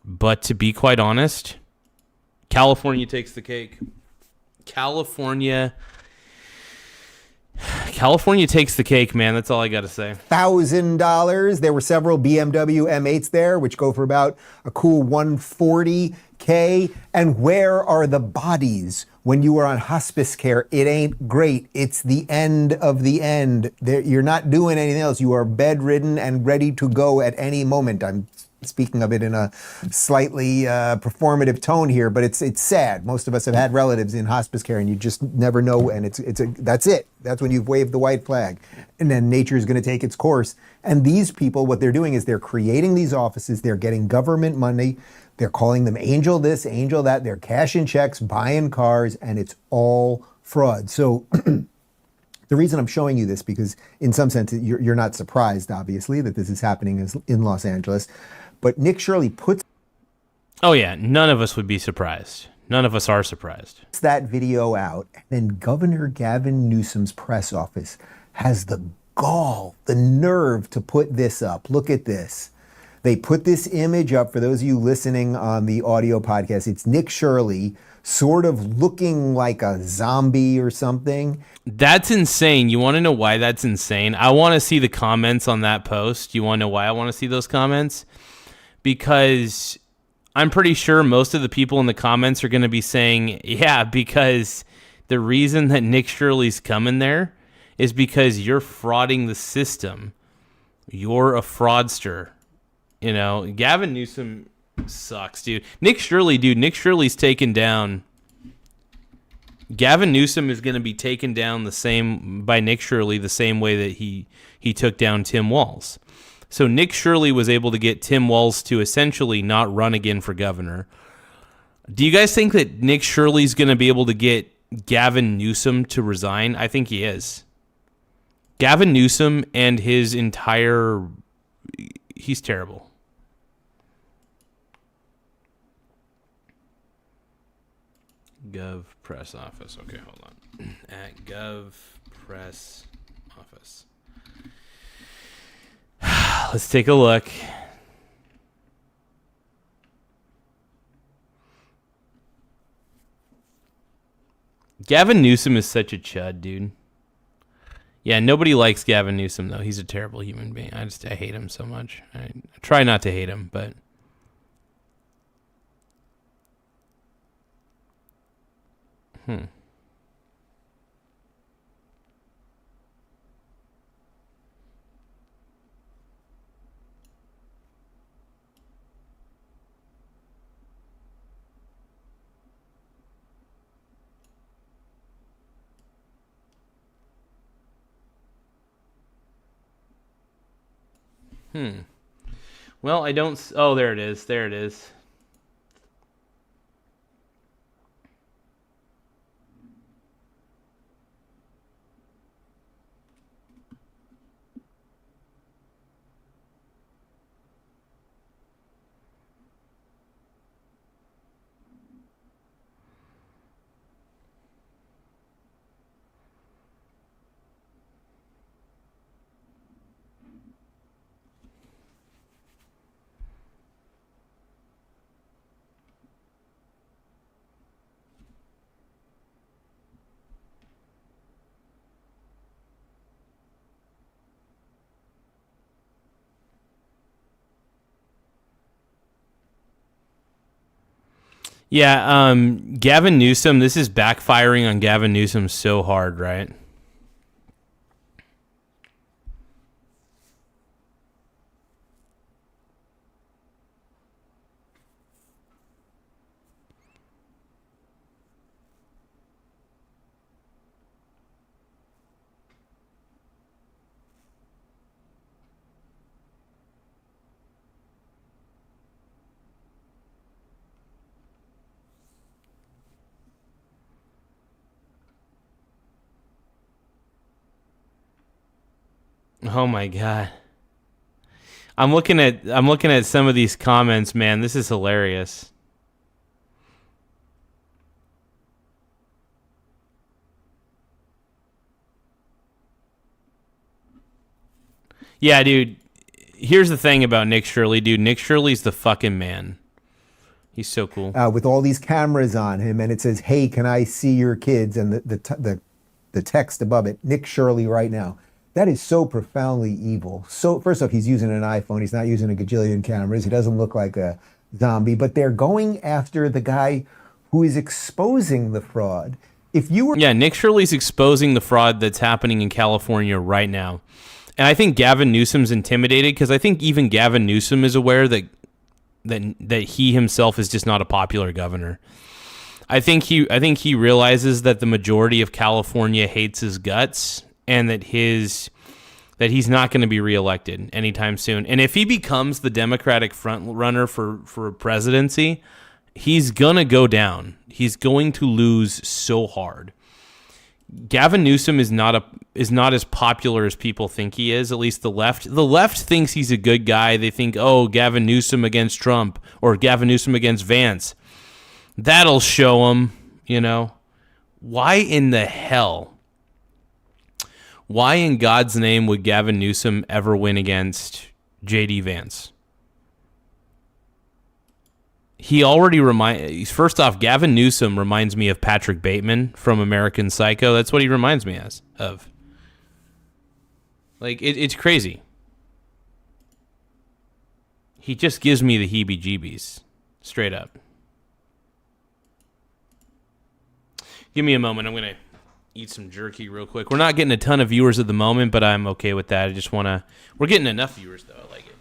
but to be quite honest, California takes the cake. California takes the cake, man. That's all I got to say. $1,000. There were several BMW M8s there, which go for about a cool $140K. And where are the bodies when you are on hospice care? It ain't great. It's the end of the end. You're not doing anything else. You are bedridden and ready to go at any moment. I'm speaking of it in a slightly performative tone here, but it's sad. Most of us have had relatives in hospice care, and you just never know. And that's it. That's when you've waved the white flag, and then nature is going to take its course. And these people, what they're doing is they're creating these offices. They're getting government money. They're calling them angel this, angel that. They're cashing checks, buying cars, and it's all fraud. So the reason I'm showing you this, because in some sense you're not surprised, obviously, that this is happening in Los Angeles. But Nick Shirley puts... Oh, yeah. None of us would be surprised. None of us are surprised. ...that video out, and then Governor Gavin Newsom's press office has the gall, the nerve to put this up. Look at this. They put this image up for those of you listening on the audio podcast. It's Nick Shirley sort of looking like a zombie or something. That's insane. You want to know why that's insane? I want to see the comments on that post. You want to know why I want to see those comments? Because I'm pretty sure most of the people in the comments are going to be saying, yeah, because the reason that Nick Shirley's coming there is because you're frauding the system. You're a fraudster. You know, Gavin Newsom sucks, dude. Nick Shirley's taken down. Gavin Newsom is going to be taken down by Nick Shirley the same way that he took down Tim Walz. So Nick Shirley was able to get Tim Walz to essentially not run again for governor. Do you guys think that Nick Shirley's going to be able to get Gavin Newsom to resign? I think he is. Gavin Newsom and his entire... He's terrible. Gov Press Office. Okay, hold on. At Gov Press Office. Let's take a look. Gavin Newsom is such a chud, dude. Yeah, nobody likes Gavin Newsom, though. He's a terrible human being. I hate him so much. I try not to hate him, but... Well, I don't... Oh, there it is. There it is. Yeah, Gavin Newsom, this is backfiring on Gavin Newsom so hard, right? Oh my god. I'm looking at some of these comments, man. This is hilarious. Yeah, dude. Here's the thing about Nick Shirley, dude. Nick Shirley's the fucking man. He's so cool. With all these cameras on him, and it says, "Hey, can I see your kids?" And the text above it, Nick Shirley right now. That is so profoundly evil. So first off, he's using an iPhone. He's not using a gajillion cameras. He doesn't look like a zombie. But they're going after the guy who is exposing the fraud. If you were Nick Shirley's exposing the fraud that's happening in California right now. And I think Gavin Newsom's intimidated because I think even Gavin Newsom is aware that he himself is just not a popular governor. I think he realizes that the majority of California hates his guts and that he's not going to be reelected anytime soon. And if he becomes the Democratic front runner for presidency, he's going to go down. He's going to lose so hard. Gavin Newsom is not as popular as people think he is, at least the left. The left thinks he's a good guy. They think, oh, Gavin Newsom against Trump or Gavin Newsom against Vance. That'll show him, you know. Why in God's name would Gavin Newsom ever win against J.D. Vance? First off, Gavin Newsom reminds me of Patrick Bateman from American Psycho. That's what he reminds me of. Like, it's crazy. He just gives me the heebie-jeebies. Straight up. Give me a moment. I'm going to eat some jerky real quick. We're not getting a ton of viewers at the moment, but I'm okay with that. We're getting enough viewers, though. I like it.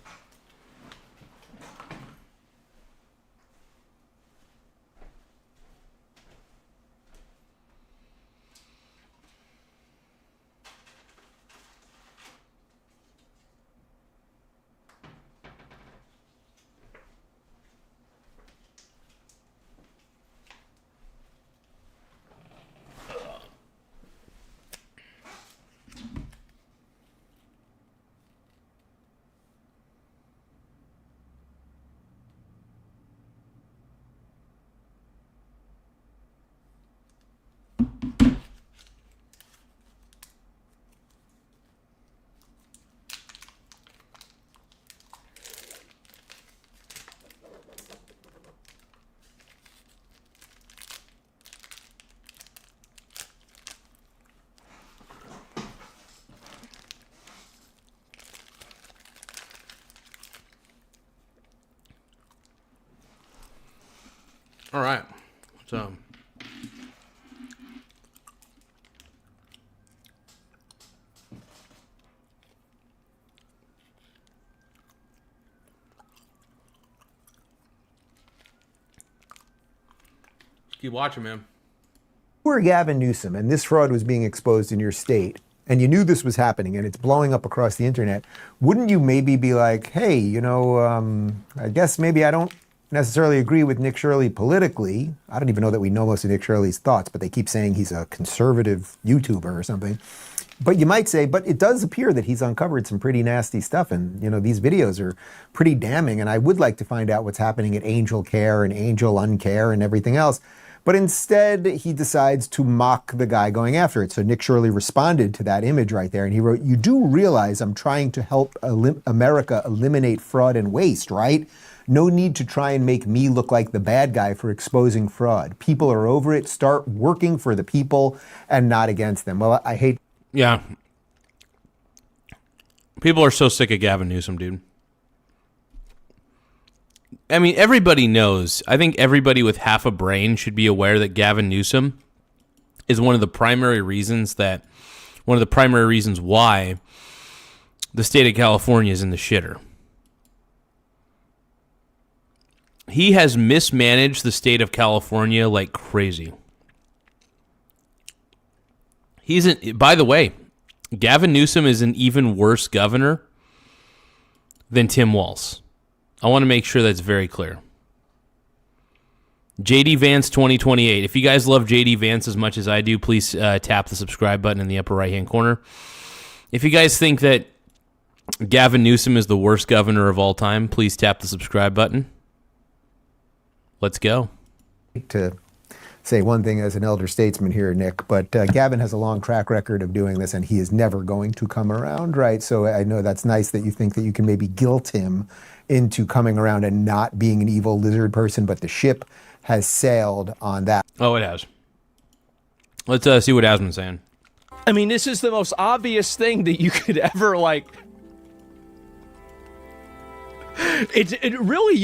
All right. So keep watching, man. you were Gavin Newsom and this fraud was being exposed in your state, and you knew this was happening and it's blowing up across the internet, wouldn't you maybe be like, hey, I guess maybe I don't necessarily agree with Nick Shirley politically. I don't even know that we know most of Nick Shirley's thoughts, but they keep saying he's a conservative YouTuber or something. But you might say, but it does appear that he's uncovered some pretty nasty stuff, and these videos are pretty damning, and I would like to find out what's happening at Angel Care and Angel Uncare and everything else. But instead, he decides to mock the guy going after it. So Nick Shirley responded to that image right there, and he wrote, "You do realize I'm trying to help America eliminate fraud and waste, right? No need to try and make me look like the bad guy for exposing fraud. People are over it. Start working for the people and not against them." Well, I hate... Yeah. People are so sick of Gavin Newsom, dude. I mean, everybody knows. I think everybody with half a brain should be aware that Gavin Newsom is one of the primary reasons why the state of California is in the shitter. He has mismanaged the state of California like crazy. By the way, Gavin Newsom is an even worse governor than Tim Walz. I want to make sure that's very clear. JD Vance 2028. If you guys love JD Vance as much as I do, please tap the subscribe button in the upper right-hand corner. If you guys think that Gavin Newsom is the worst governor of all time. Please tap the subscribe button. Let's go. To say one thing as an elder statesman here, Nick, but Gavin has a long track record of doing this, and he is never going to come around, right? So I know that's nice that you think that you can maybe guilt him into coming around and not being an evil lizard person, but the ship has sailed on that. Oh, it has. Let's see what Asman's saying. I mean, this is the most obvious thing that you could ever, like... It really,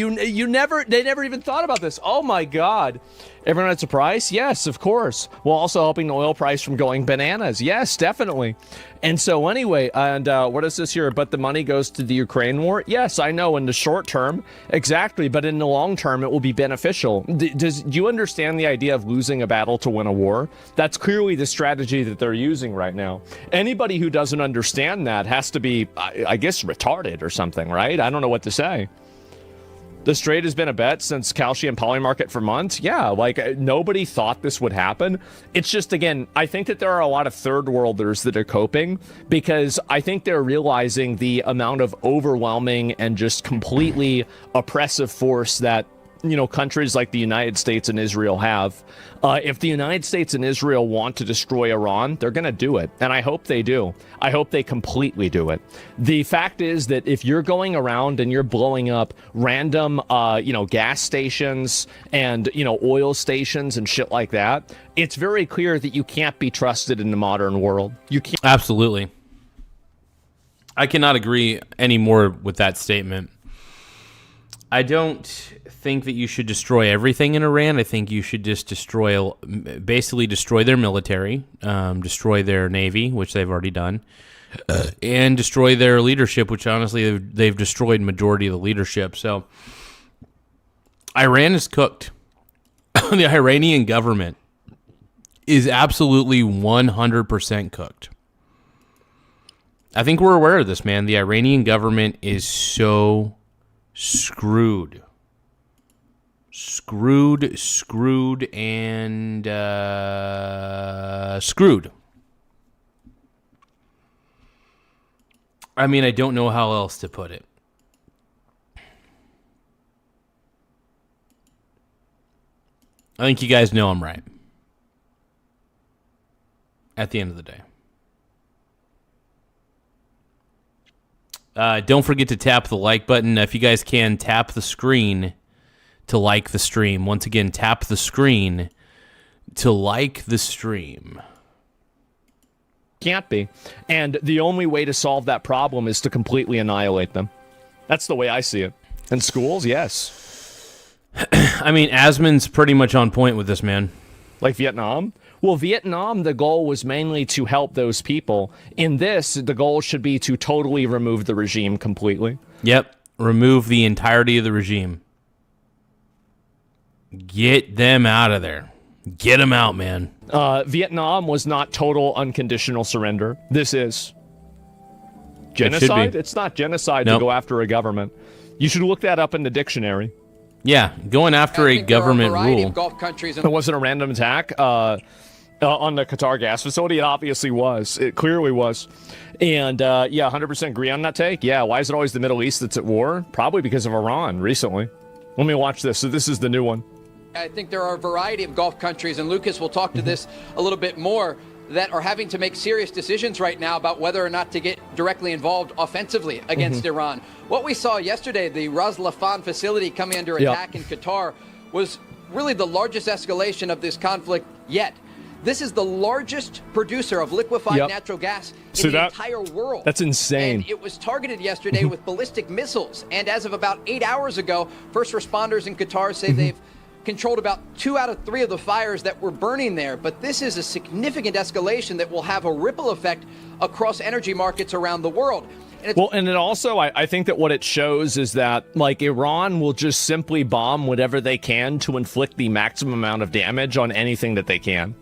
they never even thought about this. Oh my God. Everyone has a price? Yes, of course. While also helping the oil price from going bananas. Yes, definitely. And so anyway, and what is this here? But the money goes to the Ukraine war? Yes, I know in the short term, exactly. But in the long term, it will be beneficial. Do you understand the idea of losing a battle to win a war? That's clearly the strategy that they're using right now. Anybody who doesn't understand that has to be, I guess, retarded or something, right? I don't know what to say. The Strait has been a bet since calcium polymarket for months. Yeah, like nobody thought this would happen. It's just, again, I think that there are a lot of third worlders that are coping because I think they're realizing the amount of overwhelming and just completely oppressive force that, you know, countries like the United States and Israel have. If the United States and Israel want to destroy Iran, they're going to do it. And I hope they do. I hope they completely do it. The fact is that if you're going around and you're blowing up random, gas stations and, oil stations and shit like that, it's very clear that you can't be trusted in the modern world. You can't. Absolutely. I cannot agree any more with that statement. I don't think that you should destroy everything in Iran. I think you should just destroy their military, destroy their navy, which they've already done, and destroy their leadership, which honestly they've destroyed majority of the leadership. So Iran is cooked. The Iranian government is absolutely 100% cooked. I think we're aware of this, man. The Iranian government is so screwed, and screwed. I mean, I don't know how else to put it. I think you guys know I'm right. At the end of the day. Don't forget to tap the like button. If you guys can, tap the screen to like the stream. Once again, tap the screen to like the stream. Can't be. And the only way to solve that problem is to completely annihilate them. That's the way I see it. In schools, yes. I mean, Asman's pretty much on point with this, man. Like Vietnam? Well, Vietnam, the goal was mainly to help those people. In this, the goal should be to totally remove the regime completely. Yep. Remove the entirety of the regime. Get them out of there. Get them out, man. Vietnam was not total unconditional surrender. This is genocide. It's not genocide to go after a government. You should look that up in the dictionary. Yeah, going after a government rule. It wasn't a random attack on the Qatar gas facility. It obviously was. It clearly was. And 100% agree on that take. Yeah, why is it always the Middle East that's at war? Probably because of Iran recently. Let me watch this. So this is the new one. I think there are a variety of Gulf countries, and Lucas will talk to this a little bit more, that are having to make serious decisions right now about whether or not to get directly involved offensively against Iran. What we saw yesterday, the Ras Laffan facility coming under attack in Qatar, was really the largest escalation of this conflict yet. This is the largest producer of liquefied natural gas in the entire world. That's insane. And it was targeted yesterday with ballistic missiles. And as of about 8 hours ago, first responders in Qatar say they've controlled about 2 out of 3 of the fires that were burning there. But this is a significant escalation that will have a ripple effect across energy markets around the world. And it also, I think that what it shows is that, like, Iran will just simply bomb whatever they can to inflict the maximum amount of damage on anything that they can.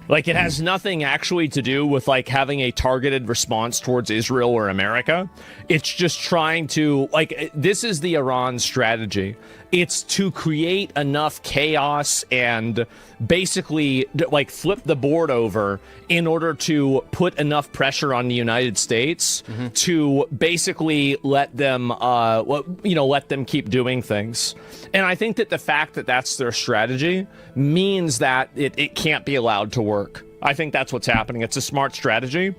Like, it has nothing actually to do with, like, having a targeted response towards Israel or America. It's just trying to, like, this is the Iran strategy. It's to create enough chaos and basically like flip the board over in order to put enough pressure on the United States to basically let them, let them keep doing things. And I think that the fact that that's their strategy means that it can't be allowed to work. I think that's what's happening. It's a smart strategy.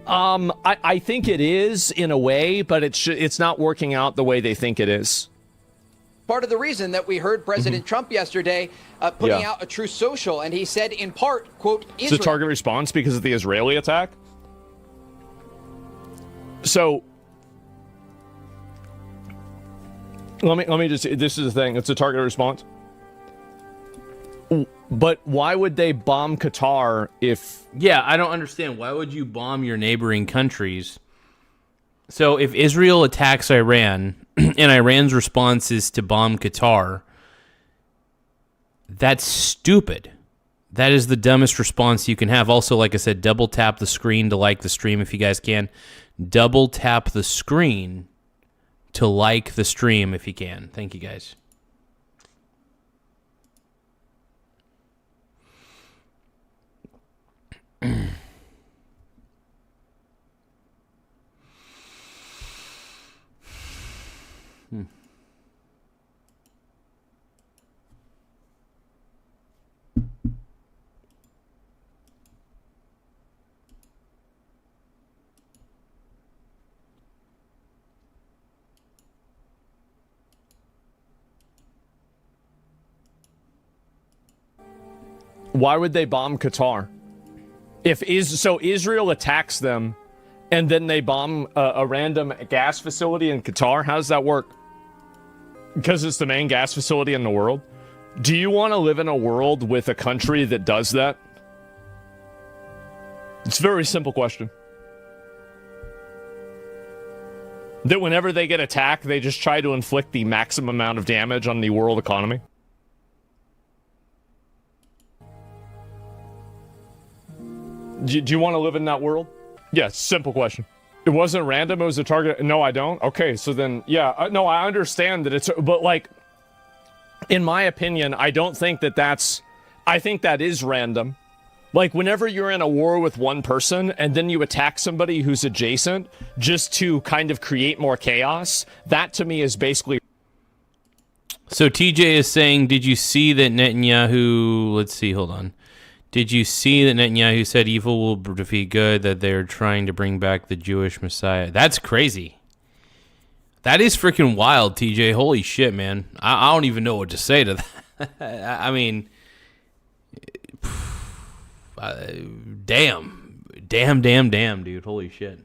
I think it is in a way, but it's not working out the way they think it is. Part of the reason that we heard President Trump yesterday putting out a truth social, and he said in part, quote, It's a target response because of the Israeli attack. So let me just, this is the thing, it's a target response. But why would they bomb Qatar if... Yeah, I don't understand. Why would you bomb your neighboring countries? So if Israel attacks Iran and Iran's response is to bomb Qatar, that's stupid. That is the dumbest response you can have. Also, like I said, double tap the screen to like the stream if you guys can. Double tap the screen to like the stream if you can. Thank you, guys. Why would they bomb Qatar? So Israel attacks them, and then they bomb a random gas facility in Qatar? How does that work? Because it's the main gas facility in the world? Do you want to live in a world with a country that does that? It's a very simple question. That whenever they get attacked, they just try to inflict the maximum amount of damage on the world economy? Do you want to live in that world? Yes, simple question. It wasn't random, it was a target. No, I don't. Okay, so then, yeah, no, I understand that it's, but like, in my opinion, I don't think I think that is random. Like, whenever you're in a war with one person and then you attack somebody who's adjacent just to kind of create more chaos, that to me is basically... So TJ is saying, did you see that Netanyahu, let's see, hold on. Did you see that Netanyahu said evil will defeat good, that they're trying to bring back the Jewish Messiah? That's crazy. That is freaking wild, TJ. Holy shit, man. I don't even know what to say to that. I mean, damn, dude. Holy shit.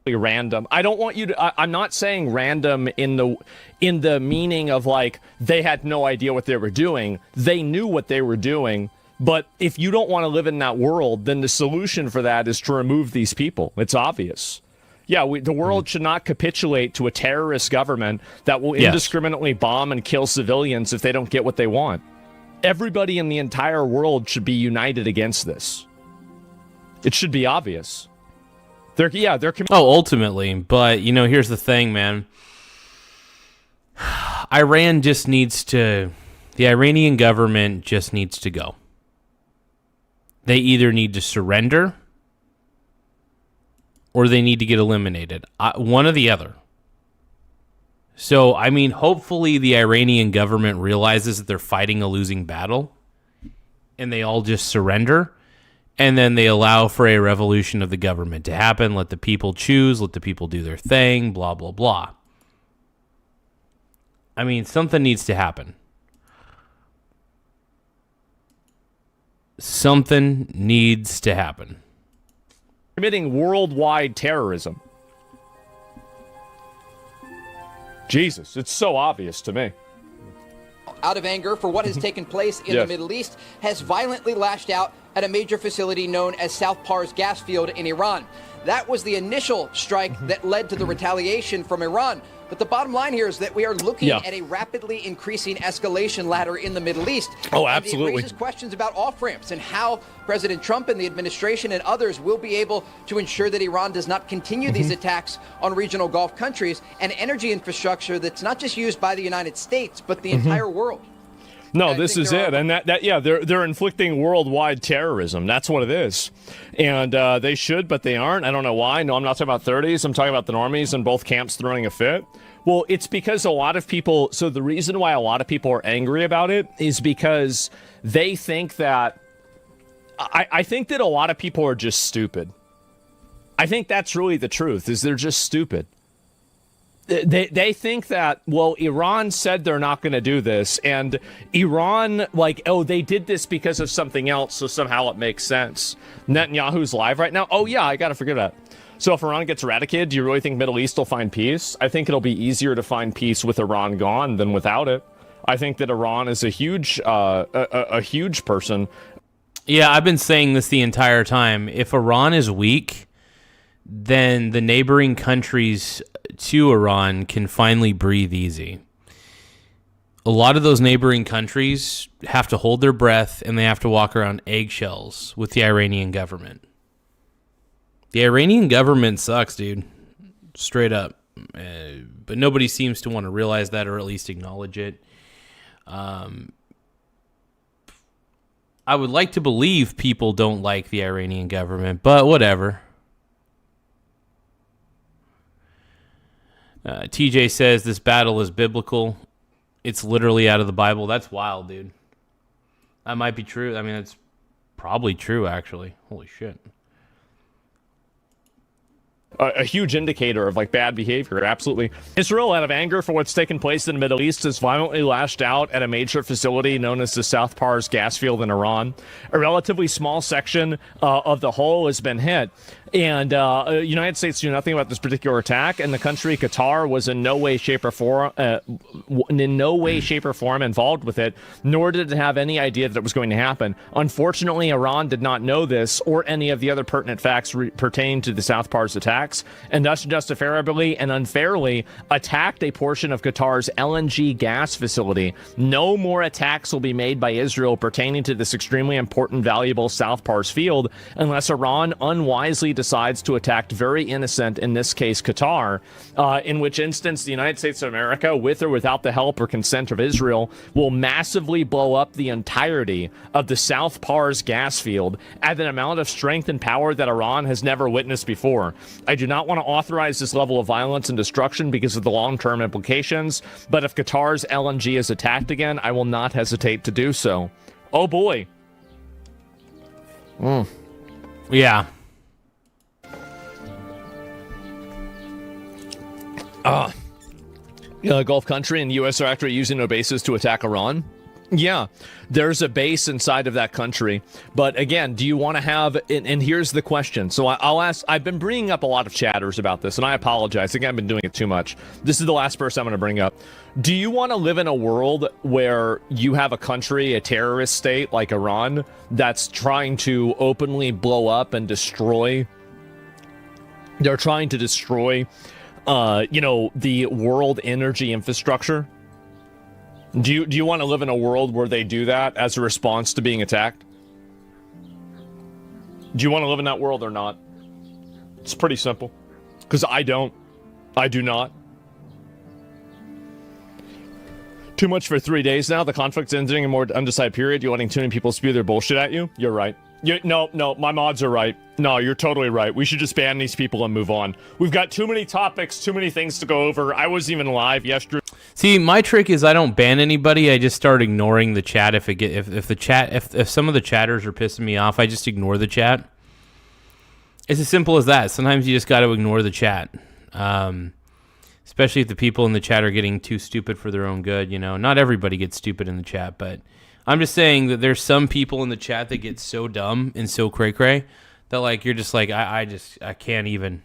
Random. I don't want you to... I'm not saying random in the meaning of like they had no idea what they were doing. They knew what they were doing. But if you don't want to live in that world, then the solution for that is to remove these people. It's obvious. Yeah, the world should not capitulate to a terrorist government that will indiscriminately bomb and kill civilians if they don't get what they want. Everybody in the entire world should be united against this. It should be obvious. Ultimately, but here's the thing, man. Iran just needs to... The Iranian government just needs to go. They either need to surrender or they need to get eliminated. One or the other. So, I mean, hopefully the Iranian government realizes that they're fighting a losing battle and they all just surrender, and then they allow for a revolution of the government to happen. Let the people choose, let the people do their thing, blah, blah, blah. I mean, something needs to happen. Something needs to happen. Committing worldwide terrorism. Jesus, it's so obvious to me. Out of anger for what has taken place in the Middle East, has violently lashed out at a major facility known as South Pars gas field in Iran. That was the initial strike that led to the retaliation from Iran. But the bottom line here is that we are looking at a rapidly increasing escalation ladder in the Middle East. Oh, and absolutely. it raises questions about off-ramps and how President Trump and the administration and others will be able to ensure that Iran does not continue these attacks on regional Gulf countries and energy infrastructure that's not just used by the United States, but the entire world. No, this is it, and they're inflicting worldwide terrorism. That's what it is, and they should, but they aren't. I don't know why. No, I'm not talking about 30s. I'm talking about the normies in both camps throwing a fit. Well, it's because a lot of people. So the reason why a lot of people are angry about it is because they think that. I think that a lot of people are just stupid. I think that's really the truth. Is they're just stupid. They think that, well, Iran said they're not going to do this, and Iran, like, oh, they did this because of something else, so somehow it makes sense. Netanyahu's live right now. Oh, yeah, I got to forget that. So if Iran gets eradicated, do you really think Middle East will find peace? I think it'll be easier to find peace with Iran gone than without it. I think that Iran is a huge person. Yeah, I've been saying this the entire time. If Iran is weak, then the neighboring countries to Iran can finally breathe easy. A lot of those neighboring countries have to hold their breath and they have to walk around eggshells with the Iranian government. The Iranian government sucks, dude. Straight up. But nobody seems to want to realize that or at least acknowledge it. I would like to believe people don't like the Iranian government, but whatever. TJ says this battle is biblical. It's literally out of the Bible. That's wild, dude. That might be true. I mean, it's probably true, actually. Holy shit. A huge indicator of like bad behavior. Absolutely. Israel, out of anger for what's taken place in the Middle East, has violently lashed out at a major facility known as the South Pars gas field in Iran. A relatively small section of the whole has been hit. And United States knew nothing about this particular attack, and the country Qatar was in no way, shape, or form involved with it, nor did it have any idea that it was going to happen. Unfortunately, Iran did not know this or any of the other pertinent facts pertaining to the South Pars attacks, and thus justifiably and unfairly attacked a portion of Qatar's LNG gas facility. No more attacks will be made by Israel pertaining to this extremely important, valuable South Pars field unless Iran unwisely decides to attack very innocent, in this case Qatar, in which instance the United States of America, with or without the help or consent of Israel, will massively blow up the entirety of the South Pars gas field at an amount of strength and power that Iran has never witnessed before. I do not want to authorize this level of violence and destruction because of the long-term implications, but if Qatar's LNG is attacked again, I will not hesitate to do so. Oh boy. Yeah. Gulf country and the U.S. are actually using their bases to attack Iran? Yeah, there's a base inside of that country. But again, do you want to have, and here's the question. So I'll ask, I've been bringing up a lot of chatters about this, and I apologize. I think I've been doing it too much. This is the last person I'm going to bring up. Do you want to live in a world where you have a country, a terrorist state like Iran, that's trying to openly blow up and destroy? They're trying to destroy the world energy infrastructure? Do you want to live in a world where they do that as a response to being attacked? Do you want to live in that world or not? It's pretty simple. Because I don't. I do not. Too much for 3 days now. The conflict's ending in a more undecided period. You're letting too many people spew their bullshit at you? You're right. No, my mods are right. No, you're totally right. We should just ban these people and move on. We've got too many topics, too many things to go over. I wasn't even live yesterday. See, my trick is I don't ban anybody. I just start ignoring the chat. If some of the chatters are pissing me off, I just ignore the chat. It's as simple as that. Sometimes you just got to ignore the chat. Especially if the people in the chat are getting too stupid for their own good. Not everybody gets stupid in the chat, but I'm just saying that there's some people in the chat that get so dumb and so cray-cray that, like, you're just like, I can't even,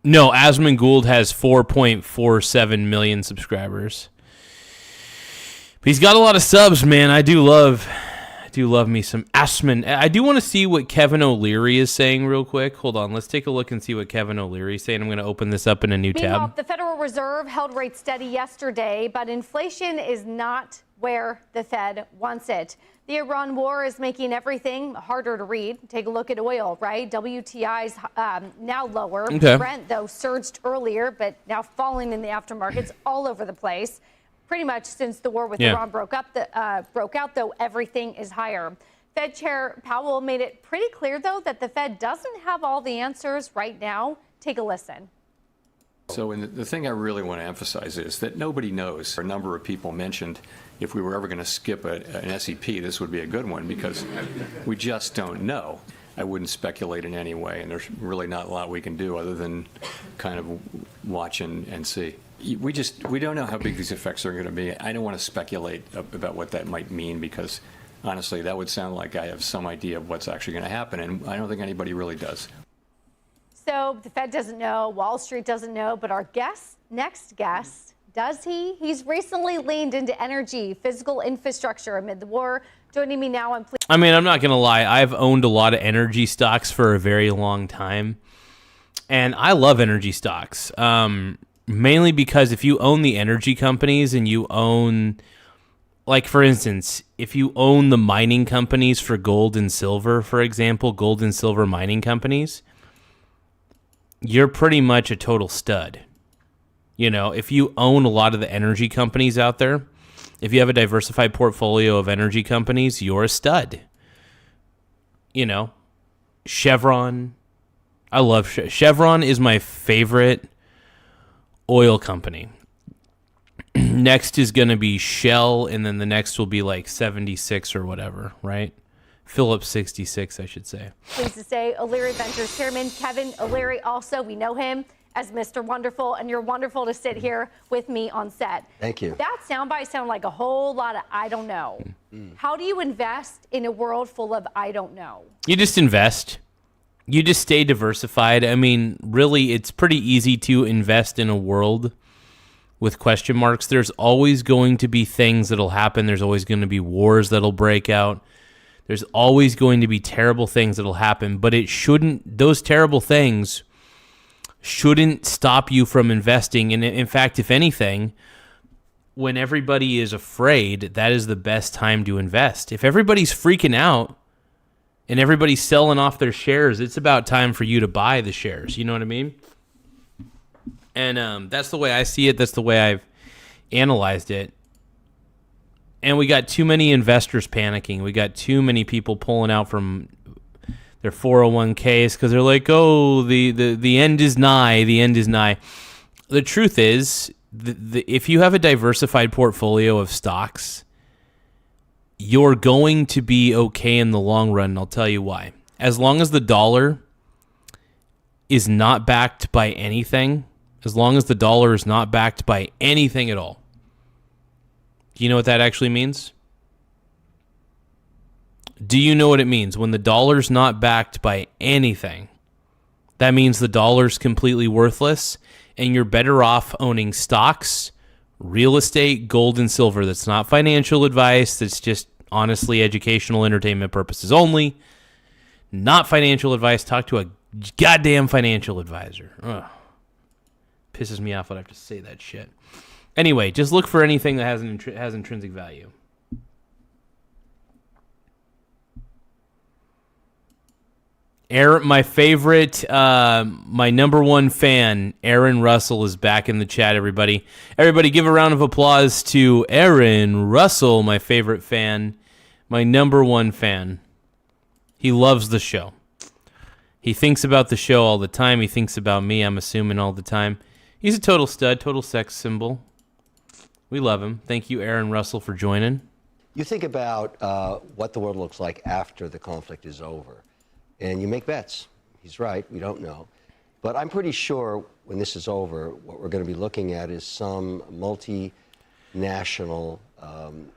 No, Asmund Gould has 4.47 million subscribers. But He's got a lot of subs, man. I do love me some Asman. I do want to see what Kevin O'Leary is saying real quick. Hold on. Let's take a look and see what Kevin O'Leary is saying. I'm going to open this up in a new tab. The Federal Reserve held rates steady yesterday, but inflation is not where the Fed wants it. The Iran war is making everything harder to read. Take a look at oil, right? WTI's now lower. Okay. Brent, though, surged earlier, but now falling in the aftermarkets all over the place. Pretty much since the war with Iran broke out, though, everything is higher. Fed Chair Powell made it pretty clear, though, that the Fed doesn't have all the answers right now. Take a listen. So the thing I really want to emphasize is that nobody knows. A number of people mentioned if we were ever going to skip an SEP, this would be a good one because we just don't know. I wouldn't speculate in any way, and there's really not a lot we can do other than kind of watch and see. We don't know how big these effects are going to be. I don't want to speculate about what that might mean because, honestly, that would sound like I have some idea of what's actually going to happen, and I don't think anybody really does. So the Fed doesn't know, Wall Street doesn't know, but our next guest, does he? He's recently leaned into energy, physical infrastructure amid the war. Joining me now, I mean, I'm not going to lie. I've owned a lot of energy stocks for a very long time, and I love energy stocks. Mainly because if you own the energy companies and you own, like, for instance, if you own the mining companies for gold and silver, for example, gold and silver mining companies, you're pretty much a total stud. You know, if you own a lot of the energy companies out there, if you have a diversified portfolio of energy companies, you're a stud. You know, Chevron. I love Chevron is my favorite oil company. Next is going to be Shell, and then the next will be like 76 or whatever, right? Phillips 66, I should say. Pleased to say O'Leary Ventures Chairman Kevin O'Leary. Also, we know him as Mr. Wonderful, and you're wonderful to sit here with me on set. Thank you. That soundbite sounded like a whole lot of I don't know. How do you invest in a world full of I don't know? You just invest. You just stay diversified. I mean, really, it's pretty easy to invest in a world with question marks. There's always going to be things that'll happen. There's always going to be wars that'll break out. There's always going to be terrible things that'll happen, but it shouldn't, those terrible things shouldn't stop you from investing. And in fact, if anything, when everybody is afraid, that is the best time to invest. If everybody's freaking out and everybody's selling off their shares, it's about time for you to buy the shares. You know what I mean? And that's the way I see it. That's the way I've analyzed it. And we got too many investors panicking. We got too many people pulling out from their 401ks because they're like, oh, the end is nigh. The end is nigh. The truth is, if you have a diversified portfolio of stocks, you're going to be okay in the long run, and I'll tell you why. As long as the dollar is not backed by anything, as long as the dollar is not backed by anything at all, do you know what that actually means? Do you know what it means? When the dollar's not backed by anything, that means the dollar's completely worthless, and you're better off owning stocks, real estate, gold, and silver. That's not financial advice. That's just honestly educational entertainment purposes only. Not financial advice. Talk to a goddamn financial advisor. Ugh. Pisses me off when I have to say that shit. Anyway, just look for anything that has intrinsic value. My favorite, my number one fan, Aaron Russell, is back in the chat, everybody. Everybody give a round of applause to Aaron Russell, my favorite fan, my number one fan. He loves the show. He thinks about the show all the time. He thinks about me, I'm assuming, all the time. He's a total stud, total sex symbol. We love him. Thank you, Aaron Russell, for joining. You think about what the world looks like after the conflict is over, and you make bets. He's right, we don't know. But I'm pretty sure when this is over, what we're going to be looking at is some multinational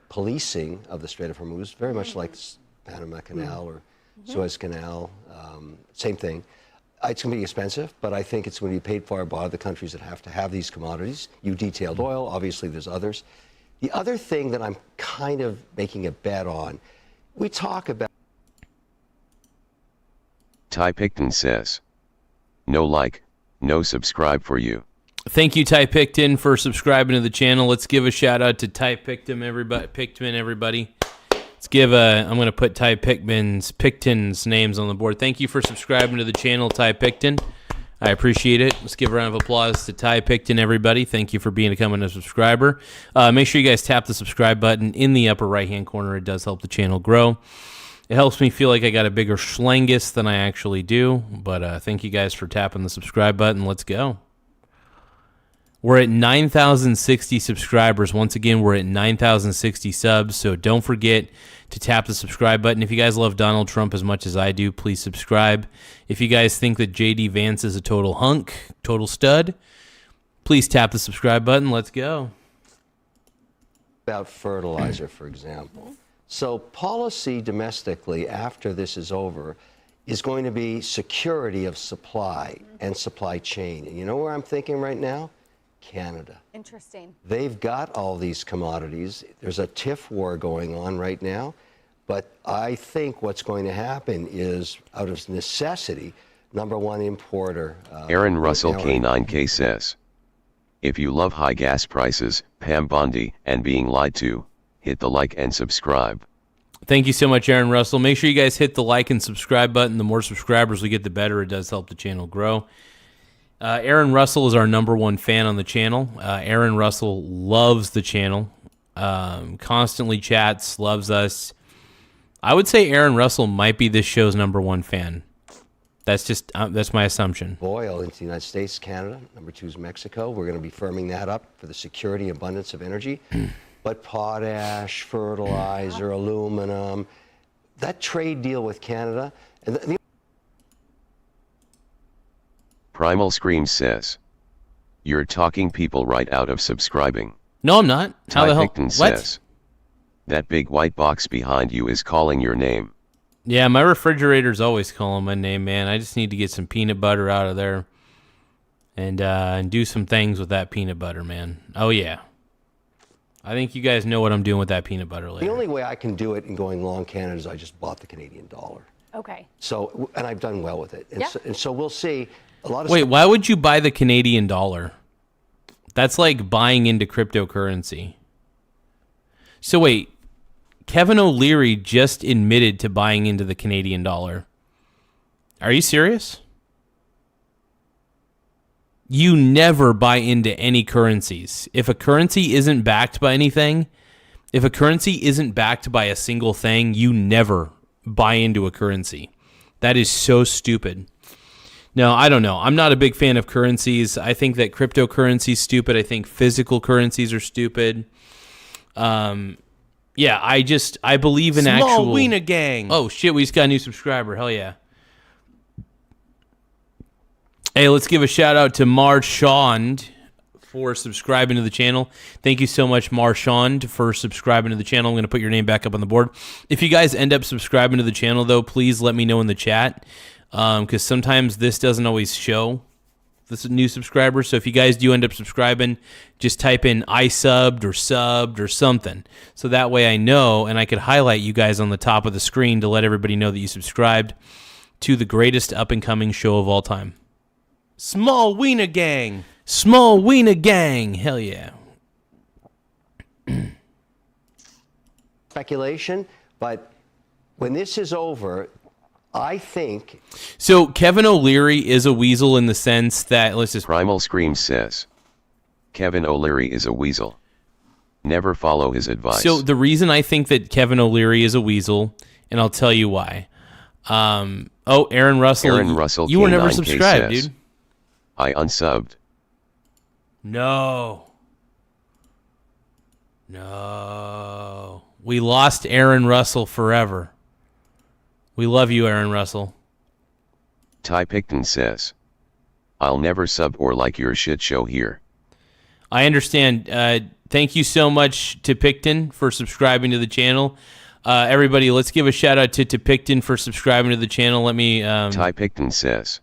policing of the Strait of Hormuz, very much like the Panama Canal or Suez Canal, same thing. It's going to be expensive, but I think it's going to be paid for by the countries that have to have these commodities. You detailed oil, obviously there's others. The other thing that I'm kind of making a bet on, we talk about. Ty Picton says, no like, no subscribe for you. Thank you, Ty Picton, for subscribing to the channel. Let's give a shout out to Ty Picton, everybody. Let's give I'm going to put Ty Picton's names on the board. Thank you for subscribing to the channel, Ty Picton. I appreciate it. Let's give a round of applause to Ty Picton, everybody. Thank you for becoming a subscriber. Make sure you guys tap the subscribe button in the upper right-hand corner. It does help the channel grow. It helps me feel like I got a bigger schlangus than I actually do. But thank you guys for tapping the subscribe button. Let's go. We're at 9,060 subscribers. Once again, we're at 9,060 subs, so don't forget to tap the subscribe button. If you guys love Donald Trump as much as I do, please subscribe. If you guys think that J.D. Vance is a total hunk, total stud, please tap the subscribe button. Let's go. About fertilizer, for example. So policy domestically after this is over is going to be security of supply and supply chain. And you know where I'm thinking right now? Canada. Interesting. They've got all these commodities. There's a TIF war going on right now. But I think what's going to happen is, out of necessity, number one importer. Aaron Russell K9K says, if you love high gas prices, Pam Bondi, and being lied to, hit the like and subscribe. Thank you so much, Aaron Russell. Make sure you guys hit the like and subscribe button. The more subscribers we get, the better. It does help the channel grow. Aaron Russell is our number one fan on the channel. Aaron Russell loves the channel, constantly chats, loves us. I would say Aaron Russell might be this show's number one fan. That's my assumption. Oil into the United States, Canada. Number two is Mexico. We're going to be firming that up for the security and abundance of energy. But potash, fertilizer, aluminum, that trade deal with Canada. And Primal Scream says, you're talking people right out of subscribing. No, I'm not. How the hell? Picton What? says, that big white box behind you is calling your name. Yeah, my refrigerator's always calling my name, man. I just need to get some peanut butter out of there and do some things with that peanut butter, man. Oh, yeah. I think you guys know what I'm doing with that peanut butter later. the only way I can do it in going long Canada is I just bought the Canadian dollar. Okay. So, and I've done well with it. And so we'll see. Wait, why would you buy the Canadian dollar? That's like buying into cryptocurrency. So wait, Kevin O'Leary just admitted to buying into the Canadian dollar. Are you serious? You never buy into any currencies. If a currency isn't backed by anything, if a currency isn't backed by a single thing, you never buy into a currency. That is so stupid. No, I don't know. I'm not a big fan of currencies. I think that cryptocurrency is stupid. I think physical currencies are stupid. Yeah, I believe in Small actual... wiener gang. Oh, shit, we just got a new subscriber. Hell yeah. Hey, let's give a shout out to Marchand for subscribing to the channel. Thank you so much, Marchand, for subscribing to the channel. I'm going to put your name back up on the board. If you guys end up subscribing to the channel, though, please let me know in the chat. Because sometimes this doesn't always show this new subscriber. So if you guys do end up subscribing, just type in I subbed or something. So that way I know, and I could highlight you guys on the top of the screen to let everybody know that you subscribed to the greatest up-and-coming show of all time. Small wiener gang. Small wiener gang. Hell yeah. Speculation, but when this is over, I think... So Kevin O'Leary is a weasel in the sense that... let's just... Primal Scream says, Kevin O'Leary is a weasel. Never follow his advice. So the reason I think that Kevin O'Leary is a weasel, and I'll tell you why. Aaron Russell. Aaron Russell you were never K9K subscribed, says, dude. I unsubbed. No. We lost Aaron Russell forever. We love you, Aaron Russell. Ty Picton says, I'll never sub or like your shit show here. I understand. Thank you so much to Picton for subscribing to the channel. Everybody, let's give a shout out to Picton for subscribing to the channel. Let me... Ty Picton says,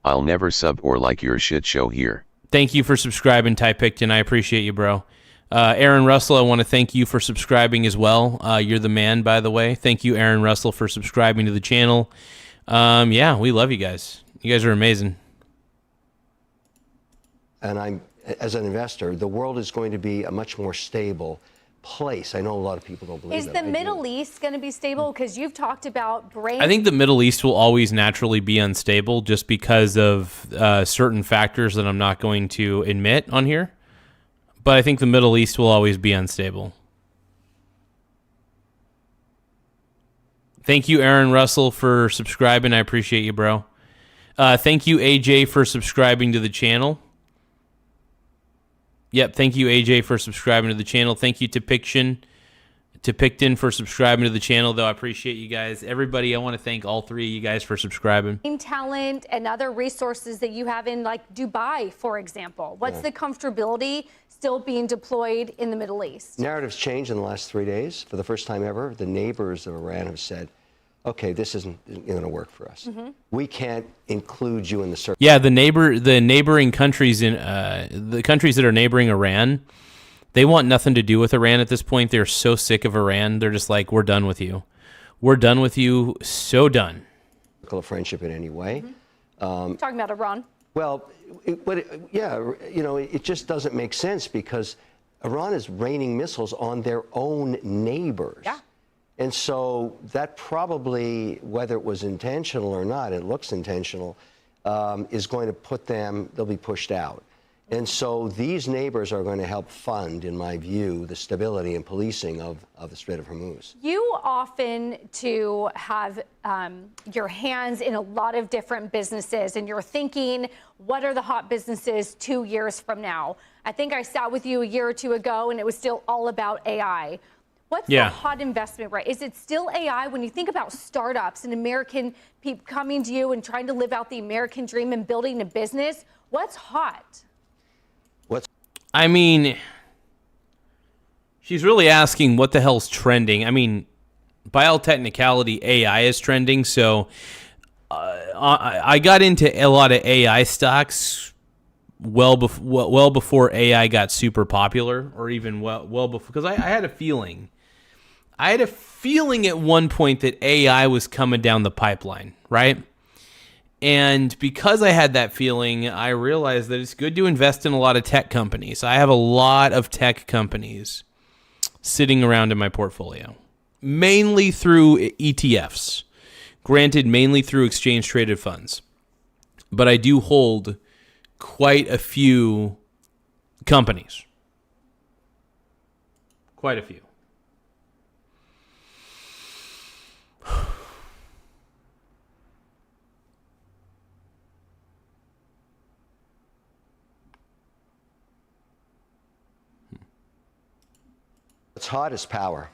I'll never sub or like your shit show here. Thank you for subscribing, Ty Picton. I appreciate you, bro. Aaron Russell, I want to thank you for subscribing as well. You're the man, by the way. Thank you, Aaron Russell, for subscribing to the channel. Yeah, we love you guys. You guys are amazing. And as an investor, the world is going to be a much more stable place. I know a lot of people don't believe Is that. the Middle East going to be stable? Because you've talked about brain. I think the Middle East will always naturally be unstable just because of certain factors that I'm not going to admit on here. But I think the Middle East will always be unstable. Thank you, Aaron Russell, for subscribing. I appreciate you, bro. Thank you, AJ, for subscribing to the channel. Yep, thank you, AJ, for subscribing to the channel. Thank you, Picton, for subscribing to the channel, though. I appreciate you guys. Everybody, I want to thank all three of you guys for subscribing. Talent and other resources that you have in, like Dubai, for example. What's the comfortability still being deployed in the Middle East? Narratives changed in the last 3 days. For the first time ever, the neighbors of Iran have said, okay, this isn't going to work for us. We can't include you in the circle. Yeah, the neighboring countries the countries that are neighboring Iran, they want nothing to do with Iran at this point. They're so sick of Iran. They're just like, we're done with you. We're done with you. So done. Of friendship in any way. Talking about Iran. Well, it just doesn't make sense because Iran is raining missiles on their own neighbors. Yeah. And so that probably, whether it was intentional or not, it looks intentional, is going to put them, they'll be pushed out. And so these neighbors are going to help fund, in my view, the stability and policing of the Strait of Hormuz. You often to have your hands in a lot of different businesses, and you're thinking, what are the hot businesses 2 years from now? I think I sat with you a year or two ago, and it was still all about AI. What's the hot investment, right? Is it still AI? When you think about startups and American people coming to you and trying to live out the American dream and building a business, what's hot? I mean, she's really asking what the hell's trending. I mean, by all technicality, AI is trending. So I got into a lot of AI stocks well before AI got super popular, or even well before, because I had a feeling. I had a feeling at one point that AI was coming down the pipeline, right? And because I had that feeling, I realized that it's good to invest in a lot of tech companies. I have a lot of tech companies sitting around in my portfolio, mainly through ETFs. Granted, mainly through exchange-traded funds. But I do hold quite a few companies. Quite a few. What's hot is power.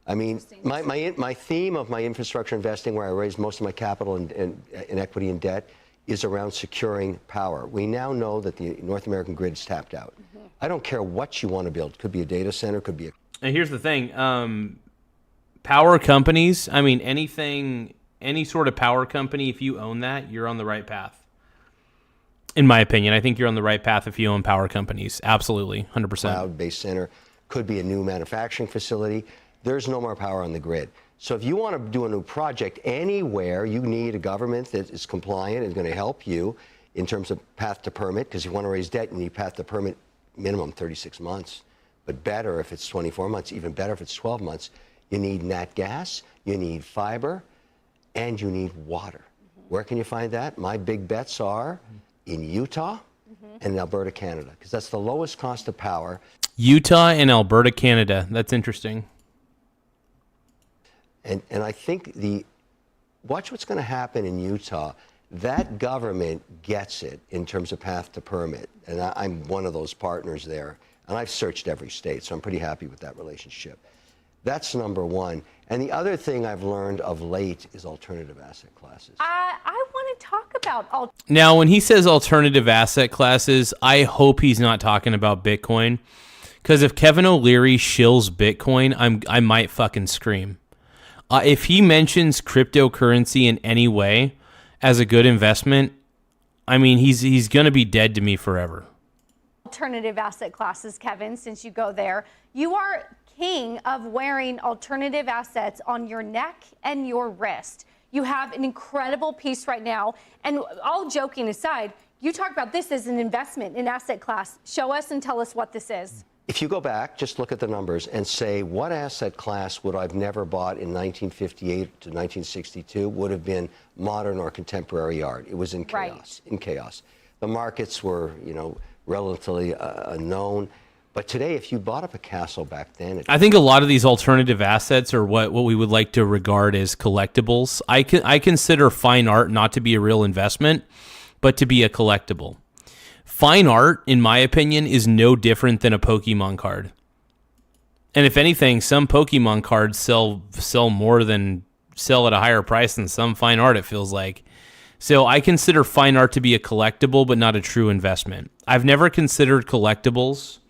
I mean, my theme of my infrastructure investing, where I raised most of my capital in equity and debt, is around securing power. We now know that the North American grid is tapped out. I don't care what you want to build. Could be a data center, could be a... And here's the thing. Power companies, I mean, any sort of power company, if you own that, you're on the right path. In my opinion, I think you're on the right path if you own power companies. Absolutely, 100%. Cloud-based center, could be a new manufacturing facility. There's no more power on the grid. So if you want to do a new project anywhere, you need a government that is compliant and going to help you in terms of path to permit, because if you want to raise debt, you need path to permit minimum 36 months. But better if it's 24 months, even better if it's 12 months. You need nat gas, you need fiber, and you need water. Where can you find that? My big bets are in Utah and in Alberta, Canada, because that's the lowest cost of power. Utah and Alberta, Canada. That's interesting. And I think watch what's going to happen in Utah. That government gets it in terms of path to permit. And I'm one of those partners there. And I've searched every state, so I'm pretty happy with that relationship. That's number one. And the other thing I've learned of late is alternative asset classes. I want to talk about Now, when he says alternative asset classes, I hope he's not talking about Bitcoin. Because if Kevin O'Leary shills Bitcoin, I might fucking scream. If he mentions cryptocurrency in any way as a good investment, I mean, he's going to be dead to me forever. alternative asset classes, Kevin, since you go there. You are king of wearing alternative assets on your neck and your wrist. You have an incredible piece right now. And all joking aside, you talk about this as an investment in asset class. Show us and tell us what this is. If you go back, just look at the numbers and say, what asset class would I've never bought in 1958 to 1962 would have been modern or contemporary art. It was in chaos, in chaos. The markets were, you know, relatively unknown. But today, if you bought up a castle back then... I think a lot of these alternative assets are what we would like to regard as collectibles. I consider fine art not to be a real investment, but to be a collectible. Fine art, in my opinion, is no different than a Pokemon card. And if anything, some Pokemon cards sell at a higher price than some fine art, it feels like. So I consider fine art to be a collectible, but not a true investment. I've never considered collectibles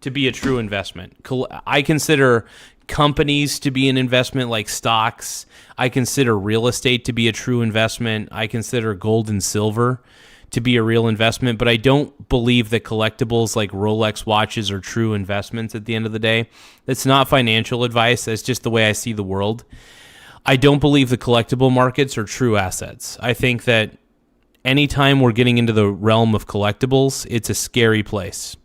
to be a true investment. I consider companies to be an investment, like stocks. I consider real estate to be a true investment. I consider gold and silver to be a real investment, but I don't believe that collectibles like Rolex watches are true investments at the end of the day. That's not financial advice. That's just the way I see the world. I don't believe the collectible markets are true assets. I think that anytime we're getting into the realm of collectibles, it's a scary place.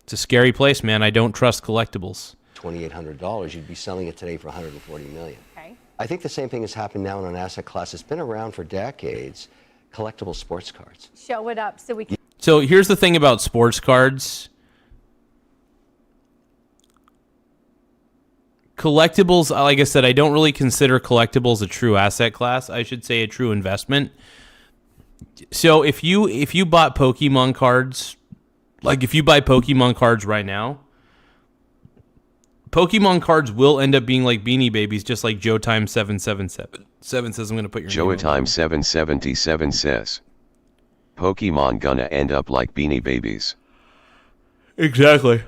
It's a scary place, man. I don't trust collectibles. $2,800, you'd be selling it today for $140 million. Okay. I think the same thing has happened now in an asset class. It's been around for decades. Collectible sports cards. Show it up so we can... So here's the thing about sports cards. Collectibles, like I said, I don't really consider collectibles a true asset class. I should say a true investment. So if you bought Pokemon cards, like if you buy Pokemon cards right now, Pokemon cards will end up being like Beanie Babies, just like Joetime 777 says. I'm going to put your Joetime 777 says, Pokemon gonna end up like Beanie Babies. Exactly.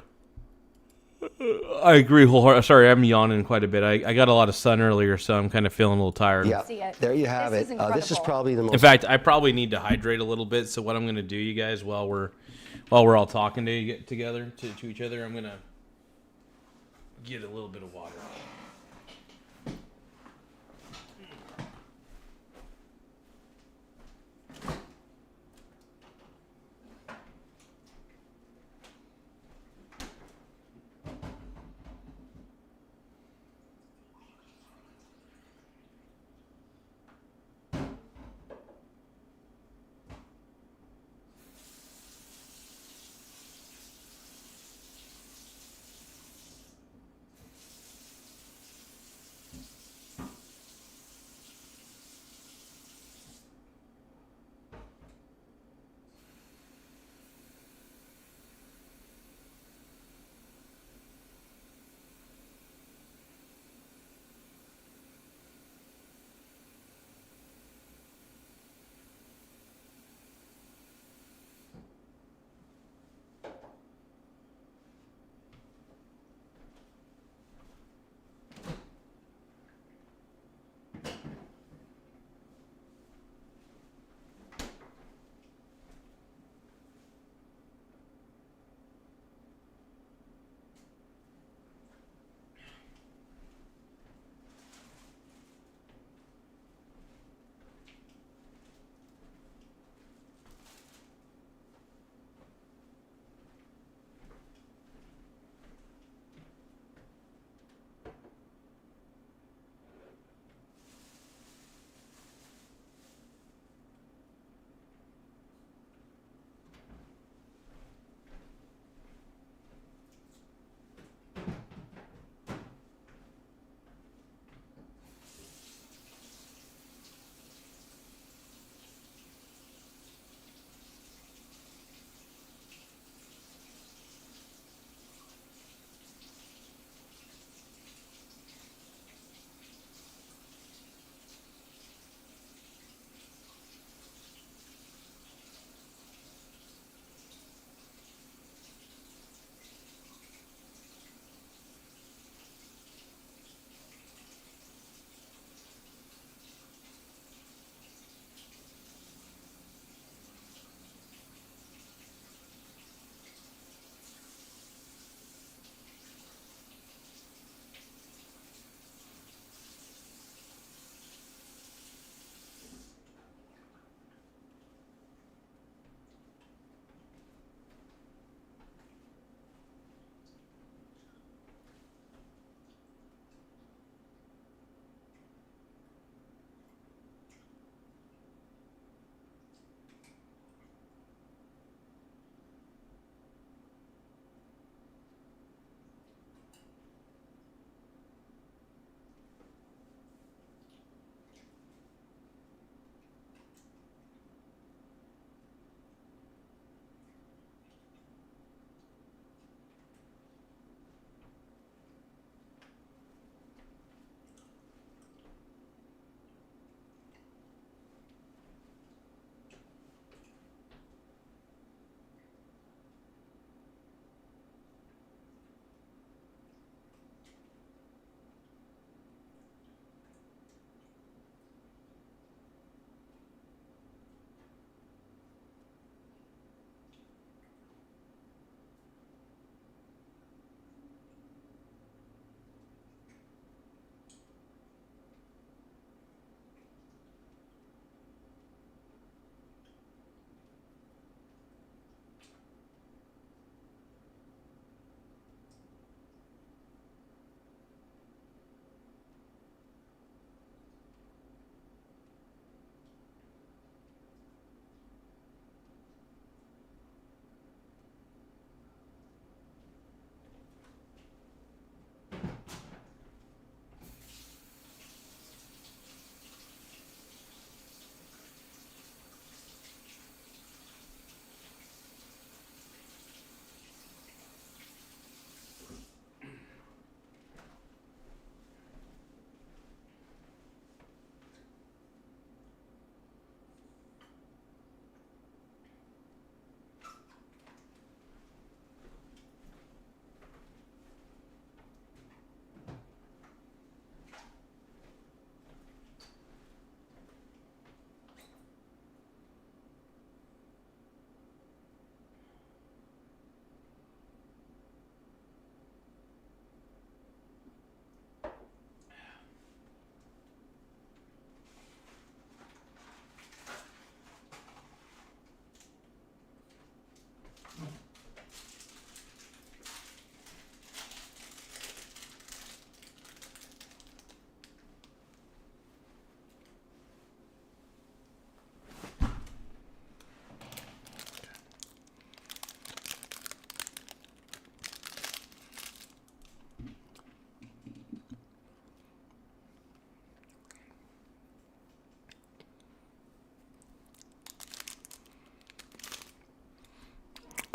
I agree wholeheartedly. Sorry, I'm yawning quite a bit. I got a lot of sun earlier, so I'm kind of feeling a little tired. Yeah, there you have it. This is probably the most... In fact, I probably need to hydrate a little bit. So what I'm going to do, you guys, while we're all talking together to each other, I'm going to get a little bit of water.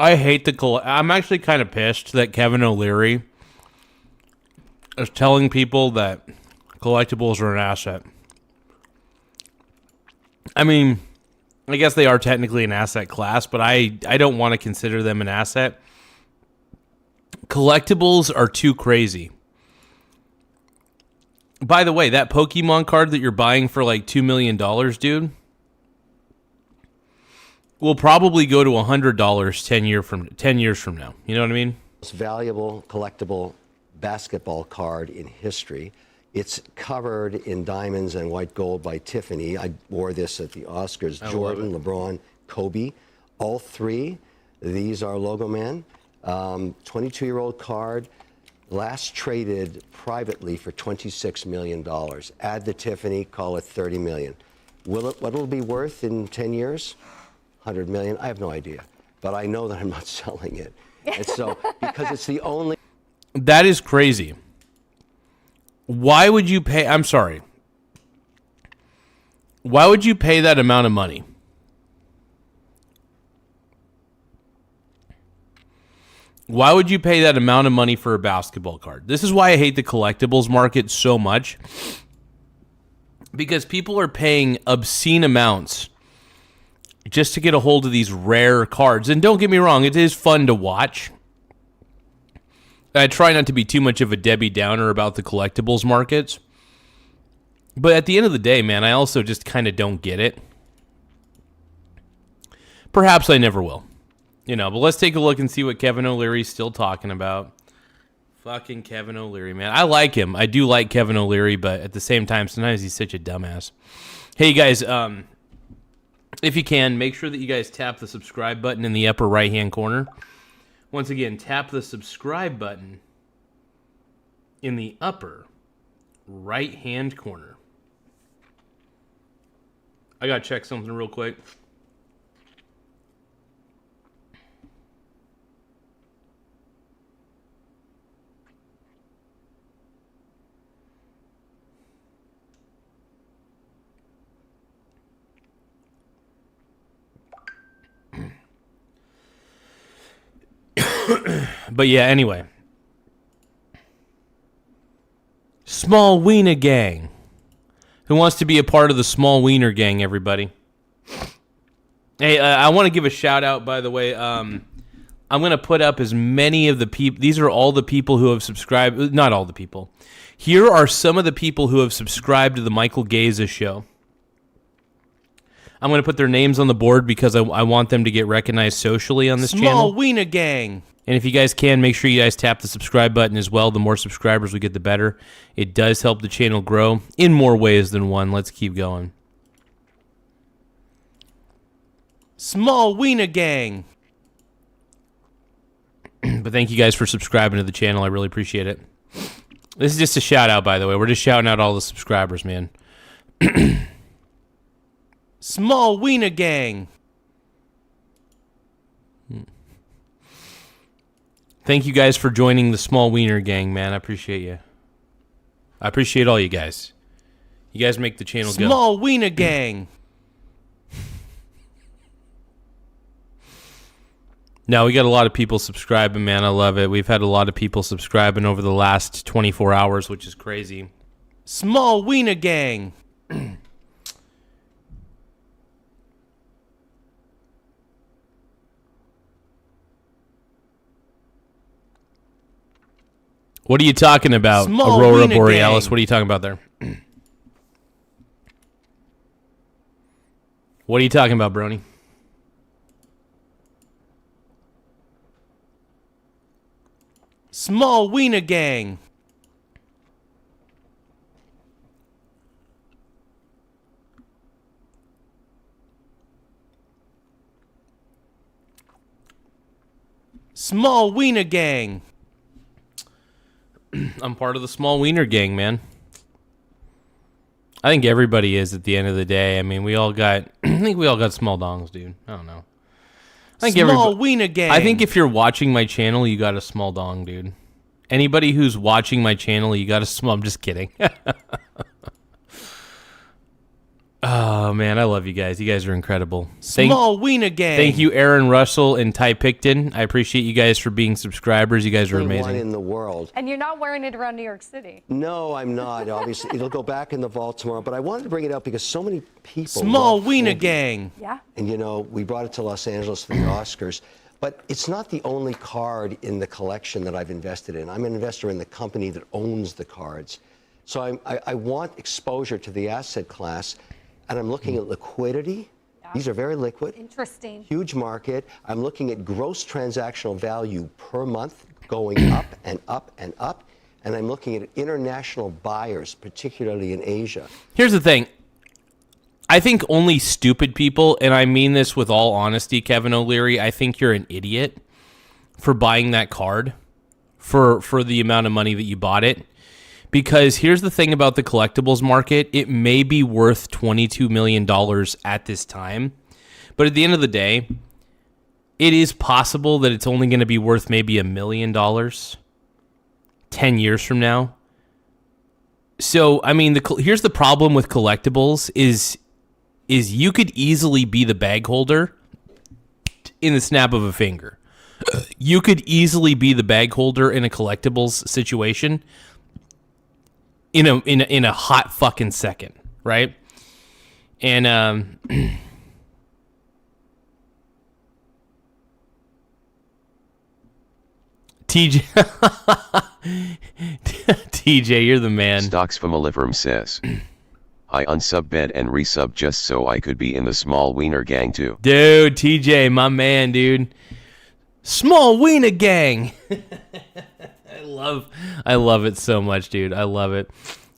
I hate I'm actually kind of pissed that Kevin O'Leary is telling people that collectibles are an asset. I mean, I guess they are technically an asset class, but I don't want to consider them an asset. Collectibles are too crazy. By the way, that Pokemon card that you're buying for like $2 million, dude, will probably go to $100 10 years from now. You know what I mean? Most valuable collectible basketball card in history. It's covered in diamonds and white gold by Tiffany. I wore this at the Oscars. Jordan, LeBron, Kobe, all three. These are Logo Man. 22-year-old card. Last traded privately for $26 million. Add the Tiffany, call it $30 million. What it'll be worth in 10 years? $100 million? I have no idea. But I know that I'm not selling it. And so, because it's the only... That is crazy. Why would you pay... I'm sorry. Why would you pay that amount of money? Why would you pay that amount of money for a basketball card? This is why I hate the collectibles market so much. Because people are paying obscene amounts just to get a hold of these rare cards. And don't get me wrong, it is fun to watch. I try not to be too much of a Debbie Downer about the collectibles markets. But at the end of the day, man, I also just kind of don't get it. Perhaps I never will. You know, but let's take a look and see what Kevin O'Leary's still talking about. Fucking Kevin O'Leary, man. I like him. I do like Kevin O'Leary, but at the same time, sometimes he's such a dumbass. Hey, guys, if you can, make sure that you guys tap the subscribe button in the upper right-hand corner. Once again, tap the subscribe button in the upper right-hand corner. I gotta check something real quick. But yeah, anyway. Small Wiener Gang. Who wants to be a part of the Small Wiener Gang, everybody? Hey, I want to give a shout out, by the way. I'm going to put up as many of the people. These are all the people who have subscribed. Not all the people. Here are some of the people who have subscribed to the Michael Garza show. I'm going to put their names on the board because I want them to get recognized socially on this channel. Small Wiener Gang. And if you guys can, make sure you guys tap the subscribe button as well. The more subscribers we get, the better. It does help the channel grow in more ways than one. Let's keep going. Small Wiener Gang. But thank you guys for subscribing to the channel. I really appreciate it. This is just a shout out, by the way. We're just shouting out all the subscribers, man. Small Wiener Gang. Thank you guys for joining the Small Wiener Gang, man. I appreciate you. I appreciate all you guys. You guys make the channel go. Small Wiener Gang. Now, we got a lot of people subscribing, man. I love it. We've had a lot of people subscribing over the last 24 hours, which is crazy. Small Wiener Gang. What are you talking about, Small Aurora Borealis? Gang. What are you talking about there? What are you talking about, Brony? Small Wiener Gang. Small Wiener Gang. I'm part of the Small Wiener Gang, man. I think everybody is at the end of the day. I mean, we all got... I think we all got small dongs, dude. I don't know. I think Small Wiener Gang. I think if you're watching my channel, you got a small dong, dude. Anybody who's watching my channel, you got a small... I'm just kidding. Oh, Oh, man, I love you guys. You guys are incredible. Small Wiener Gang. Thank you, Aaron Russell and Ty Picton. I appreciate you guys for being subscribers. You guys are Only amazing. one in the world. And you're not wearing it around New York City. No, I'm not. Obviously, it'll go back in the vault tomorrow. But I wanted to bring it up because so many people. Small Wiener Gang. Yeah. And you know, we brought it to Los Angeles for the Oscars. But it's not the only card in the collection that I've invested in. I'm an investor in the company that owns the cards. So I want exposure to the asset class, and I'm looking at liquidity. Yeah. These are very liquid. Interesting. Huge market. I'm looking at gross transactional value per month going up and up and up. And I'm looking at international buyers, particularly in Asia. Here's the thing. I think only stupid people, and I mean this with all honesty, Kevin O'Leary, I think you're an idiot for buying that card for the amount of money that you bought it. Because here's the thing about the collectibles market. It may be worth $22 million at this time. But at the end of the day, it is possible that it's only going to be worth maybe $1 million 10 years from now. So, I mean, here's the problem with collectibles is you could easily be the bag holder in the snap of a finger. You could easily be the bag holder in a collectibles situation in a hot fucking second, right? And TJ, TJ, you're the man. Stocks Familiferum says, I unsub bed and resub just so I could be in the Small Wiener Gang too. Dude, TJ, my man, dude. Small Wiener Gang. I love it so much, dude. I love it.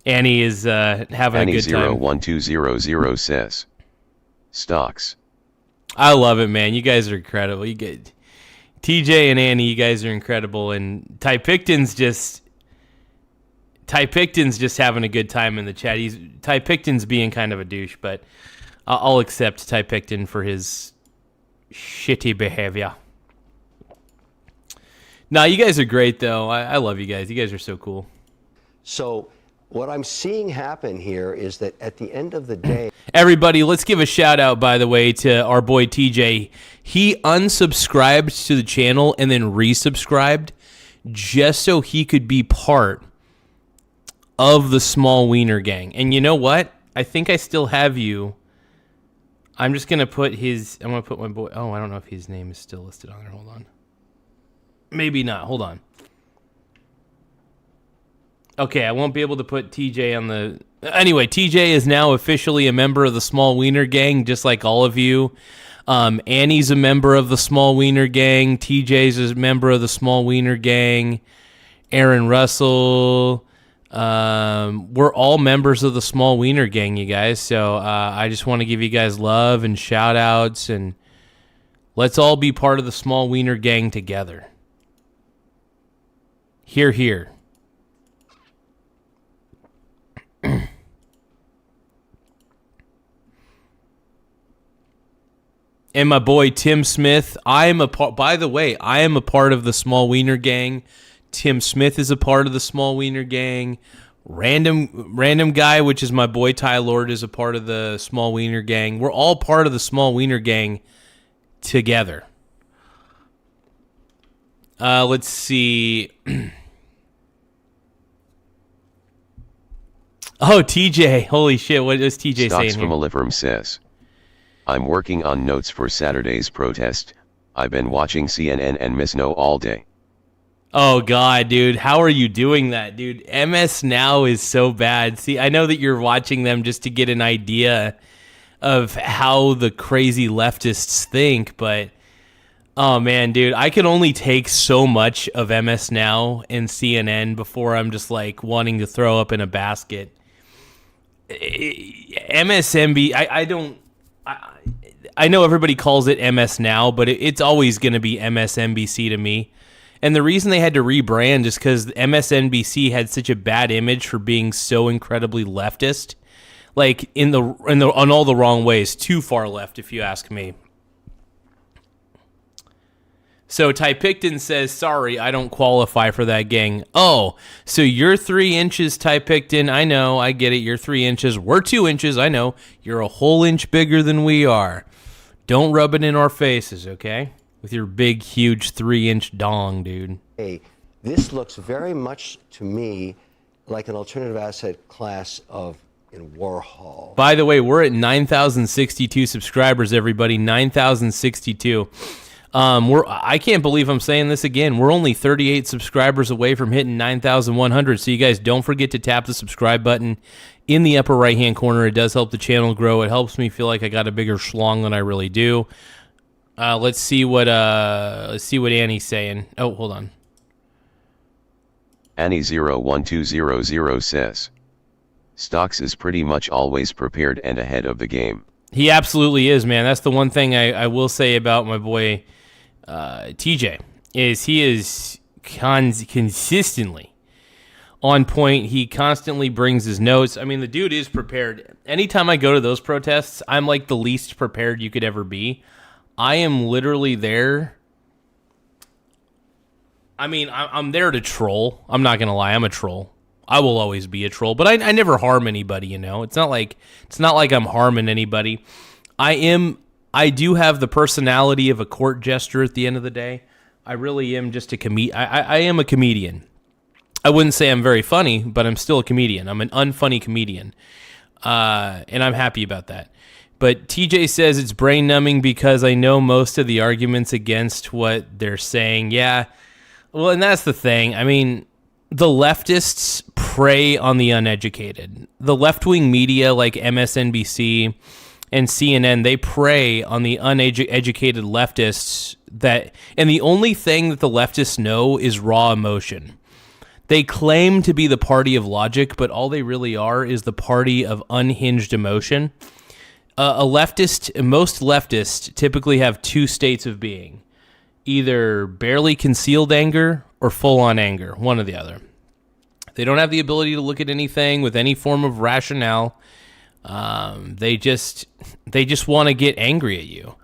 Annie is having a good time. Annie01200 says, stocks. I love it, man. You guys are incredible. You get TJ and Annie, you guys are incredible, and Ty Picton's just having a good time in the chat. Ty Picton's being kind of a douche, but I'll accept Ty Picton for his shitty behavior. No, you guys are great, though. I love you guys. You guys are so cool. So what I'm seeing happen here is that at the end of the day... Everybody, let's give a shout out, by the way, to our boy TJ. He unsubscribed to the channel and then resubscribed just so he could be part of the Small Wiener Gang. And you know what? I think I still have you. I'm just going to put my boy... Oh, I don't know if his name is still listed on there. Hold on. Maybe not. Hold on. Okay, I won't be able to put TJ on the... Anyway, TJ is now officially a member of the Small Wiener Gang, just like all of you. Annie's a member of the Small Wiener Gang. TJ's a member of the Small Wiener Gang. Aaron Russell. We're all members of the Small Wiener Gang, you guys. So I just want to give you guys love and shout-outs, and let's all be part of the Small Wiener Gang together. Hear, hear. And my boy Tim Smith, by the way, I am a part of the Small Wiener Gang. Tim Smith is a part of the Small Wiener Gang. Random guy, which is my boy Ty Lord, is a part of the Small Wiener Gang. We're all part of the Small Wiener Gang together. Let's see. Oh, TJ. Holy shit. What is TJ Stocks saying here? Familiferum says, I'm working on notes for Saturday's protest. I've been watching CNN and Miss No all day. Oh, God, dude. How are you doing that, dude? MS Now is so bad. See, I know that you're watching them just to get an idea of how the crazy leftists think, but... Oh, man, dude, I can only take so much of MS Now and CNN before I'm just, like, wanting to throw up in a basket. MSNBC, I know everybody calls it MS Now, but it's always going to be MSNBC to me. And the reason they had to rebrand is because MSNBC had such a bad image for being so incredibly leftist, like on all the wrong ways, too far left, if you ask me. So Ty Picton says, sorry, I don't qualify for that, gang. Oh, so you're 3 inches, Ty Picton. I know, I get it. You're 3 inches. We're 2 inches. I know. You're a whole inch bigger than we are. Don't rub it in our faces, okay? With your big, huge 3-inch dong, dude. Hey, this looks very much to me like an alternative asset class of in Warhol. By the way, we're at 9,062 subscribers, everybody. 9,062. I can't believe I'm saying this again. We're only 38 subscribers away from hitting 9,100. So you guys don't forget to tap the subscribe button in the upper right-hand corner. It does help the channel grow. It helps me feel like I got a bigger schlong than I really do. Let's see what Annie's saying. Oh, hold on. Annie01200 says, Stocks is pretty much always prepared and ahead of the game. He absolutely is, man. That's the one thing I will say about my boy TJ, is he is consistently on point. He constantly brings his notes. I mean, the dude is prepared. Anytime I go to those protests, I'm like the least prepared you could ever be. I am literally there. I mean, I'm there to troll. I'm not going to lie. I'm a troll. I will always be a troll, but I never harm anybody, you know. It's not like I'm harming anybody. I do have the personality of a court jester at the end of the day. I really am just I am a comedian. I wouldn't say I'm very funny, but I'm still a comedian. I'm an unfunny comedian. And I'm happy about that. But TJ says it's brain numbing because I know most of the arguments against what they're saying. Yeah. Well, and that's the thing. I mean, the leftists prey on the uneducated. The left-wing media like MSNBC and CNN, they prey on the uneducated leftists and the only thing that the leftists know is raw emotion. They claim to be the party of logic, but all they really are is the party of unhinged emotion. Most leftists typically have two states of being. Either barely concealed anger or full-on anger, one or the other. They don't have the ability to look at anything with any form of rationale. They just want to get angry at you.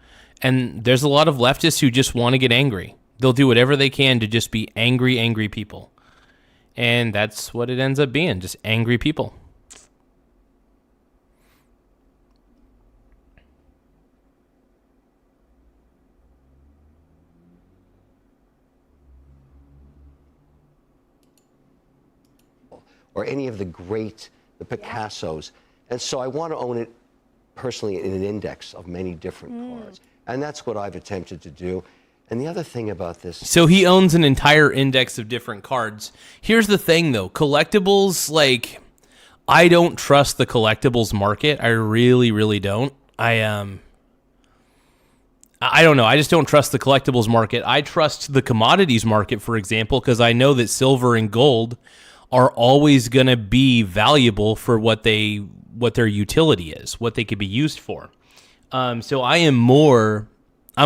And there's a lot of leftists who just want to get angry. They'll do whatever they can to just be angry people. And that's what it ends up being, just angry people. Or any of the Picassos. And so I want to own it personally in an index of many different cards. And that's what I've attempted to do. And the other thing about this... So he owns an entire index of different cards. Here's the thing, though. Collectibles, like, I don't trust the collectibles market. I really, really don't. I don't know. I just don't trust the collectibles market. I trust the commodities market, for example, because I know that silver and gold are always going to be valuable for what their utility is, what they could be used for. So I'm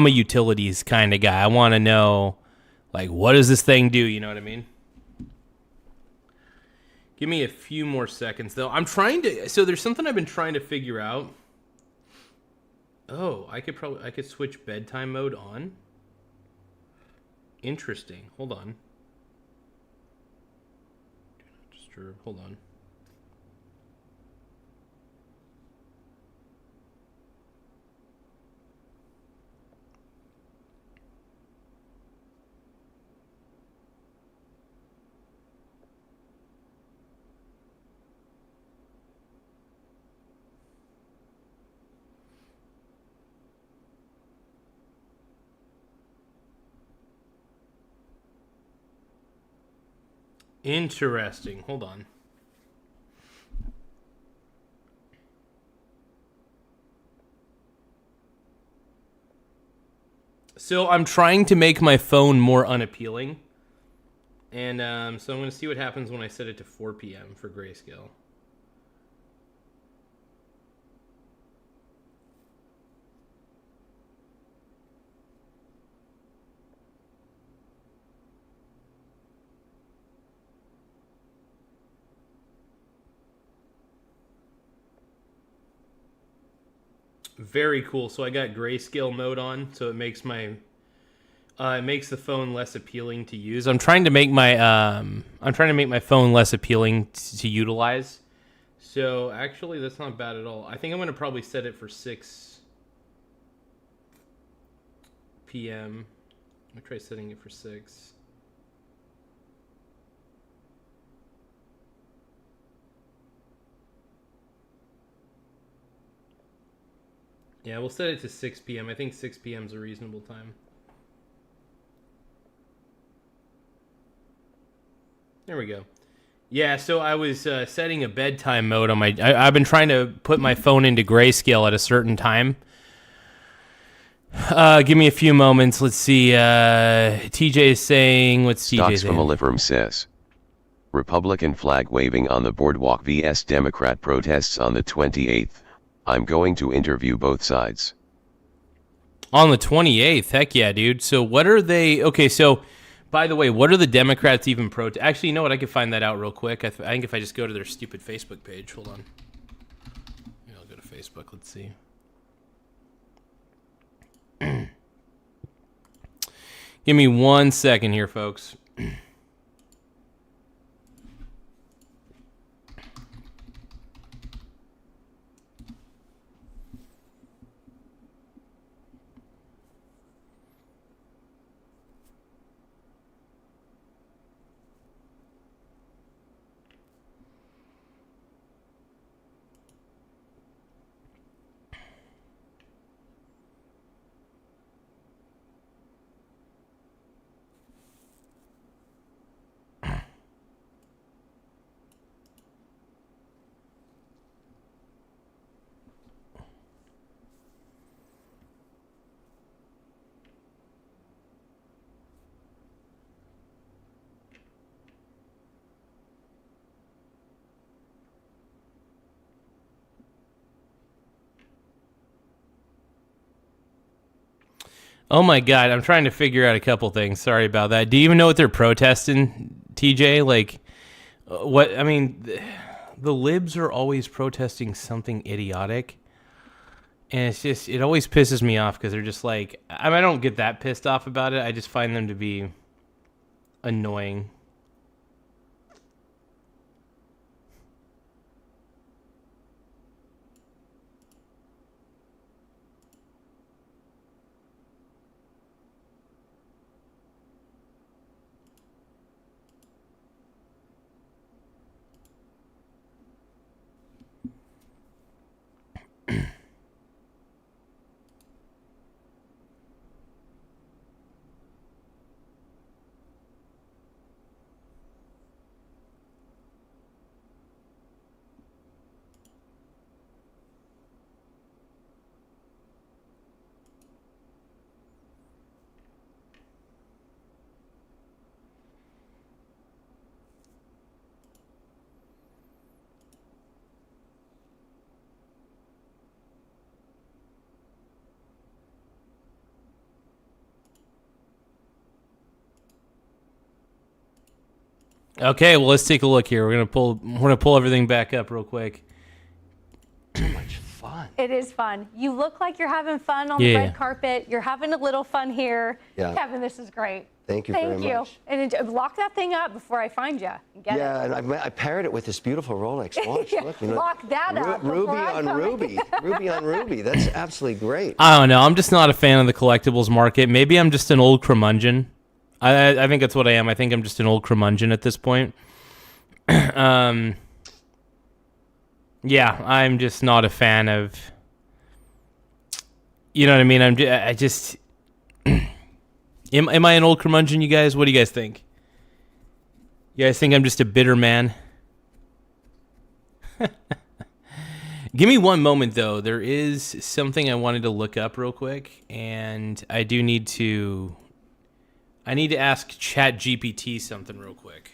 a utilities kind of guy. I want to know, like, what does this thing do? You know what I mean? Give me a few more seconds, though. So there's something I've been trying to figure out. Oh, I could switch bedtime mode on. Interesting. Hold on. Hold on. Interesting. Hold on. So I'm trying to make my phone more unappealing. And so I'm going to see what happens when I set it to 4 p.m. for grayscale. Very cool. So I got grayscale mode on, so it makes my It makes the phone less appealing to use. I'm trying to make my phone less appealing to utilize. So actually, that's not bad at all. I think I'm gonna probably set it for 6 p.m. I'm gonna try setting it for 6. Yeah, we'll set it to 6 p.m. I think 6 p.m. is a reasonable time. There we go. Yeah, so I was setting a bedtime mode on my... I've been trying to put my phone into grayscale at a certain time. Give me a few moments. Let's see. TJ is saying... What's TJ Stocks saying? from Oliverum says. Republican flag waving on the boardwalk vs Democrat protests on the 28th. I'm going to interview both sides. On the 28th? Heck yeah, dude. So what are they... Okay, so... By the way, what are the Democrats even Actually, you know what? I could find that out real quick. I think if I just go to their stupid Facebook page. Hold on. Yeah, I'll go to Facebook. Let's see. Give me 1 second here, folks. Oh my god, I'm trying to figure out a couple things. Sorry about that. Do you even know what they're protesting, TJ? Like, what? I mean, the libs are always protesting something idiotic. And it's just, it always pisses me off because they're just like, I mean, I don't get that pissed off about it. I just find them to be annoying. Okay, well, let's take a look here. We're gonna pull everything back up real quick. So much fun. It is fun. You look like you're having fun on the red carpet. You're having a little fun here. Yeah. Kevin, this is great. Thank you very much. And lock that thing up before I find you. Get and I paired it with this beautiful Rolex watch. Yeah, Look, lock that up. Ruby before I'm on coming. ruby. Ruby on ruby. That's absolutely great. I don't know. I'm just not a fan of the collectibles market. Maybe I'm just an old curmudgeon. I think that's what I am. I think I'm just an old curmudgeon at this point. Yeah, I'm just not a fan of... You know what I mean? I just... Am I an old curmudgeon, you guys? What do you guys think? You guys think I'm just a bitter man? Give me one moment, though. There is something I wanted to look up real quick, and I need to ask ChatGPT something real quick.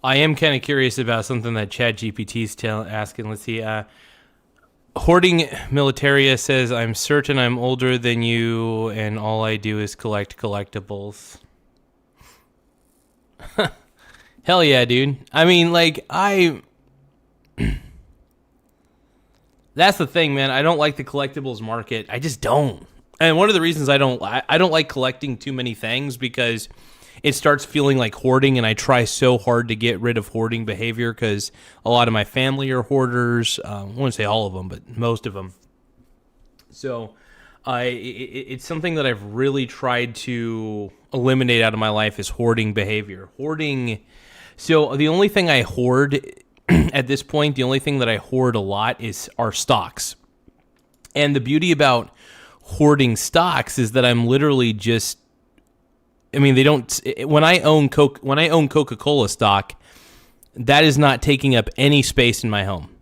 I am kind of curious about something that ChatGPT's asking. Let's see. Hoarding Militaria says, I'm certain I'm older than you, and all I do is collect collectibles. Hell yeah, dude. I mean, like, that's the thing, man. I don't like the collectibles market. I just don't. And one of the reasons I don't like collecting too many things because it starts feeling like hoarding, and I try so hard to get rid of hoarding behavior because a lot of my family are hoarders. I wouldn't say all of them, but most of them. So it's something that I've really tried to eliminate out of my life is hoarding behavior. Hoarding. So the only thing I hoard at this point, the only thing that I hoard a lot are stocks. And the beauty about hoarding stocks is that I'm literally just, I mean, they don't, when I own Coca-Cola stock, that is not taking up any space in my home.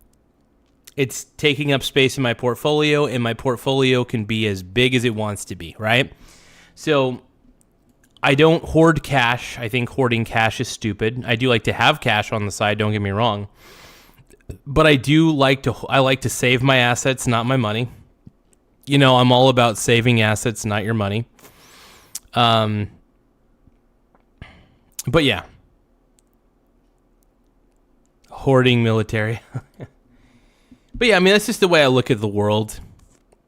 It's taking up space in my portfolio, and my portfolio can be as big as it wants to be, right? So I don't hoard cash. I think hoarding cash is stupid. I do like to have cash on the side, don't get me wrong. But I like to save my assets, not my money. You know, I'm all about saving assets, not your money. But yeah. Hoarding military. But yeah, I mean, that's just the way I look at the world.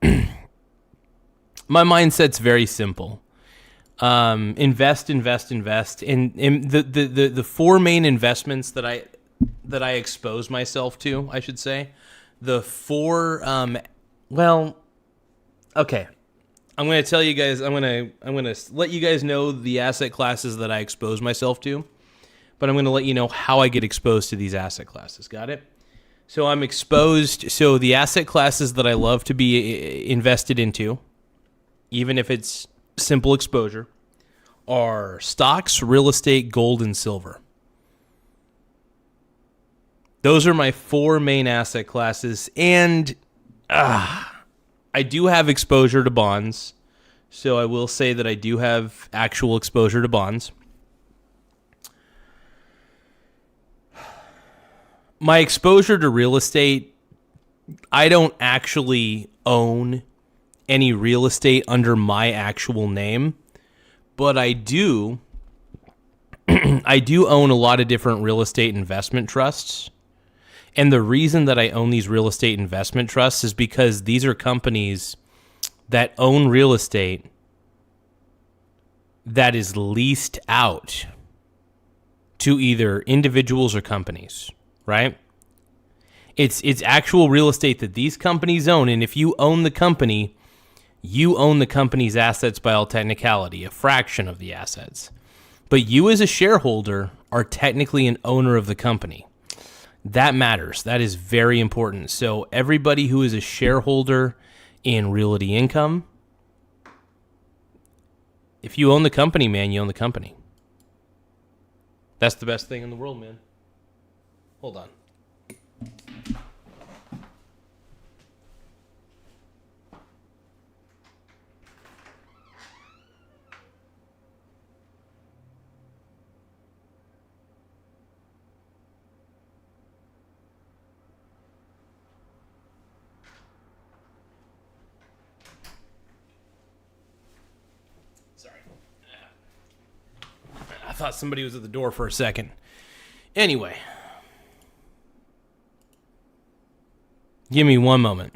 My mindset's very simple. Invest. And the four main investments that I expose myself to, I should say, the four, okay. I'm going to tell you guys, I'm going to let you guys know the asset classes that I expose myself to, but I'm going to let you know how I get exposed to these asset classes. Got it? So I'm exposed. So the asset classes that I love to be invested into, even if it's simple exposure, are stocks, real estate, gold, and silver. Those are my four main asset classes. And I do have exposure to bonds. So I will say that I do have actual exposure to bonds. My exposure to real estate, I don't actually own any real estate under my actual name, but I do own a lot of different real estate investment trusts. And the reason that I own these real estate investment trusts is because these are companies that own real estate that is leased out to either individuals or companies, right? It's actual real estate that these companies own, and if you own the company, you own the company's assets by all technicality, a fraction of the assets. But you as a shareholder are technically an owner of the company. That matters. That is very important. So everybody who is a shareholder in Realty Income, if you own the company, man, you own the company. That's the best thing in the world, man. Hold on. I thought somebody was at the door for a second. Anyway. Give me one moment.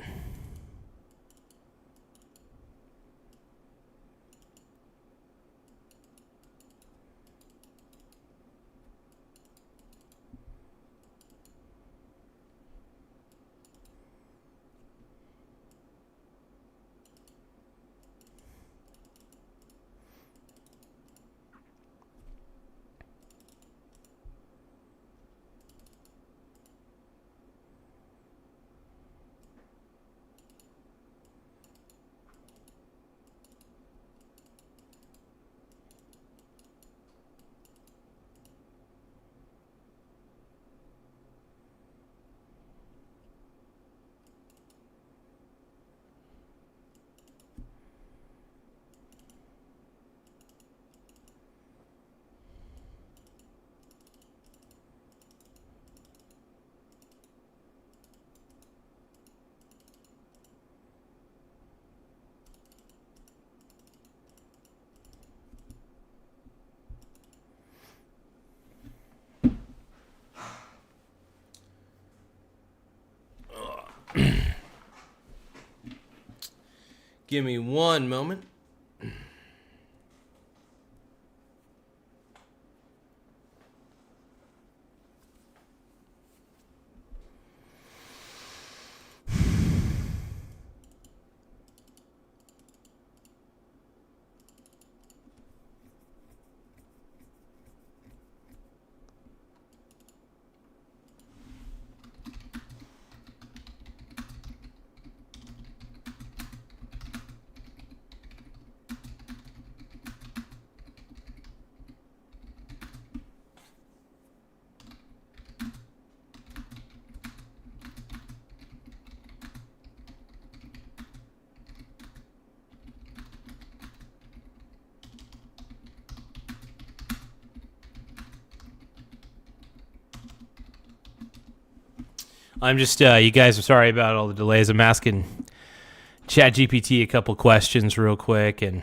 Give me one moment. I'm just, you guys are sorry about all the delays. I'm asking ChatGPT a couple questions real quick. And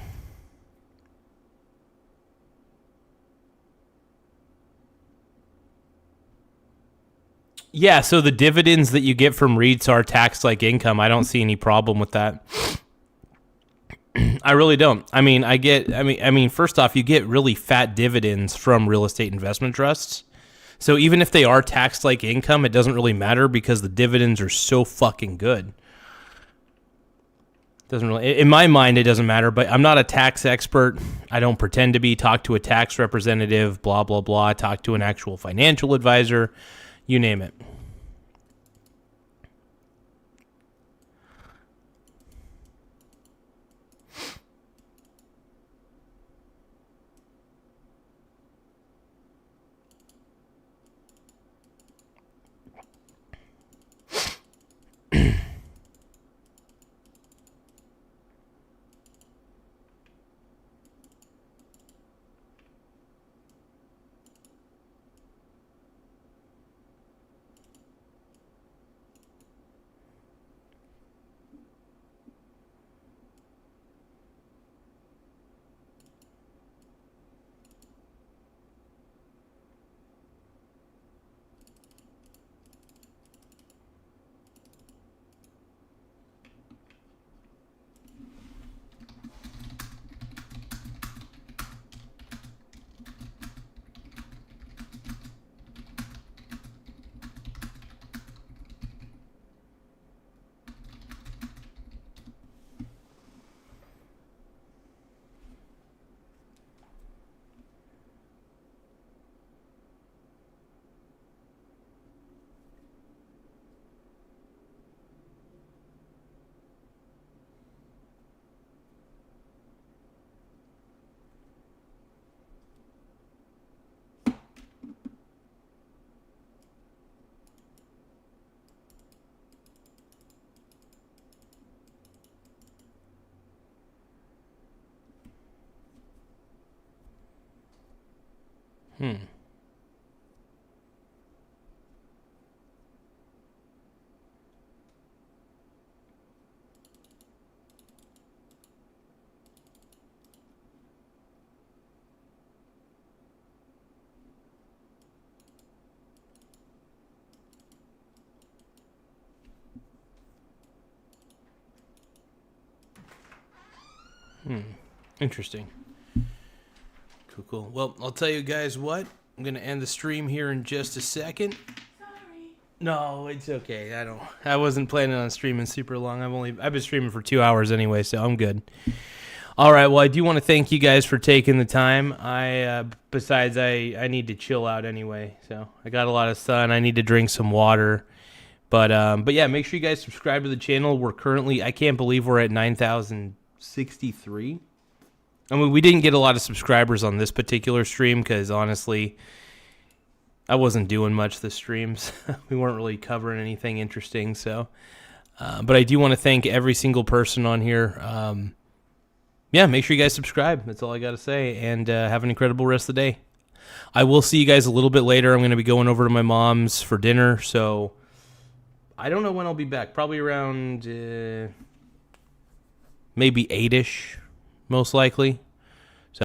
yeah, so the dividends that you get from REITs are taxed like income. I don't see any problem with that. I really don't. I mean, first off, you get really fat dividends from real estate investment trusts. So even if they are taxed like income, it doesn't really matter because the dividends are so fucking good. Doesn't really, in my mind, it doesn't matter, but I'm not a tax expert. I don't pretend to be. Talk to a tax representative, blah, blah, blah. Talk to an actual financial advisor, you name it. Interesting. Cool. Well, I'll tell you guys what. I'm going to end the stream here in just a second. Sorry. No, it's okay. I wasn't planning on streaming super long. I've been streaming for 2 hours anyway, so I'm good. All right. Well, I do want to thank you guys for taking the time. Besides, I need to chill out anyway. So I got a lot of sun. I need to drink some water. But yeah, make sure you guys subscribe to the channel. We're currently, I can't believe we're at 9,063. I mean, we didn't get a lot of subscribers on this particular stream because honestly, I wasn't doing much this streams. We weren't really covering anything interesting. So, but I do want to thank every single person on here. Yeah, make sure you guys subscribe. That's all I got to say. And have an incredible rest of the day. I will see you guys a little bit later. I'm going to be going over to my mom's for dinner. So I don't know when I'll be back. Probably around maybe 8-ish, most likely.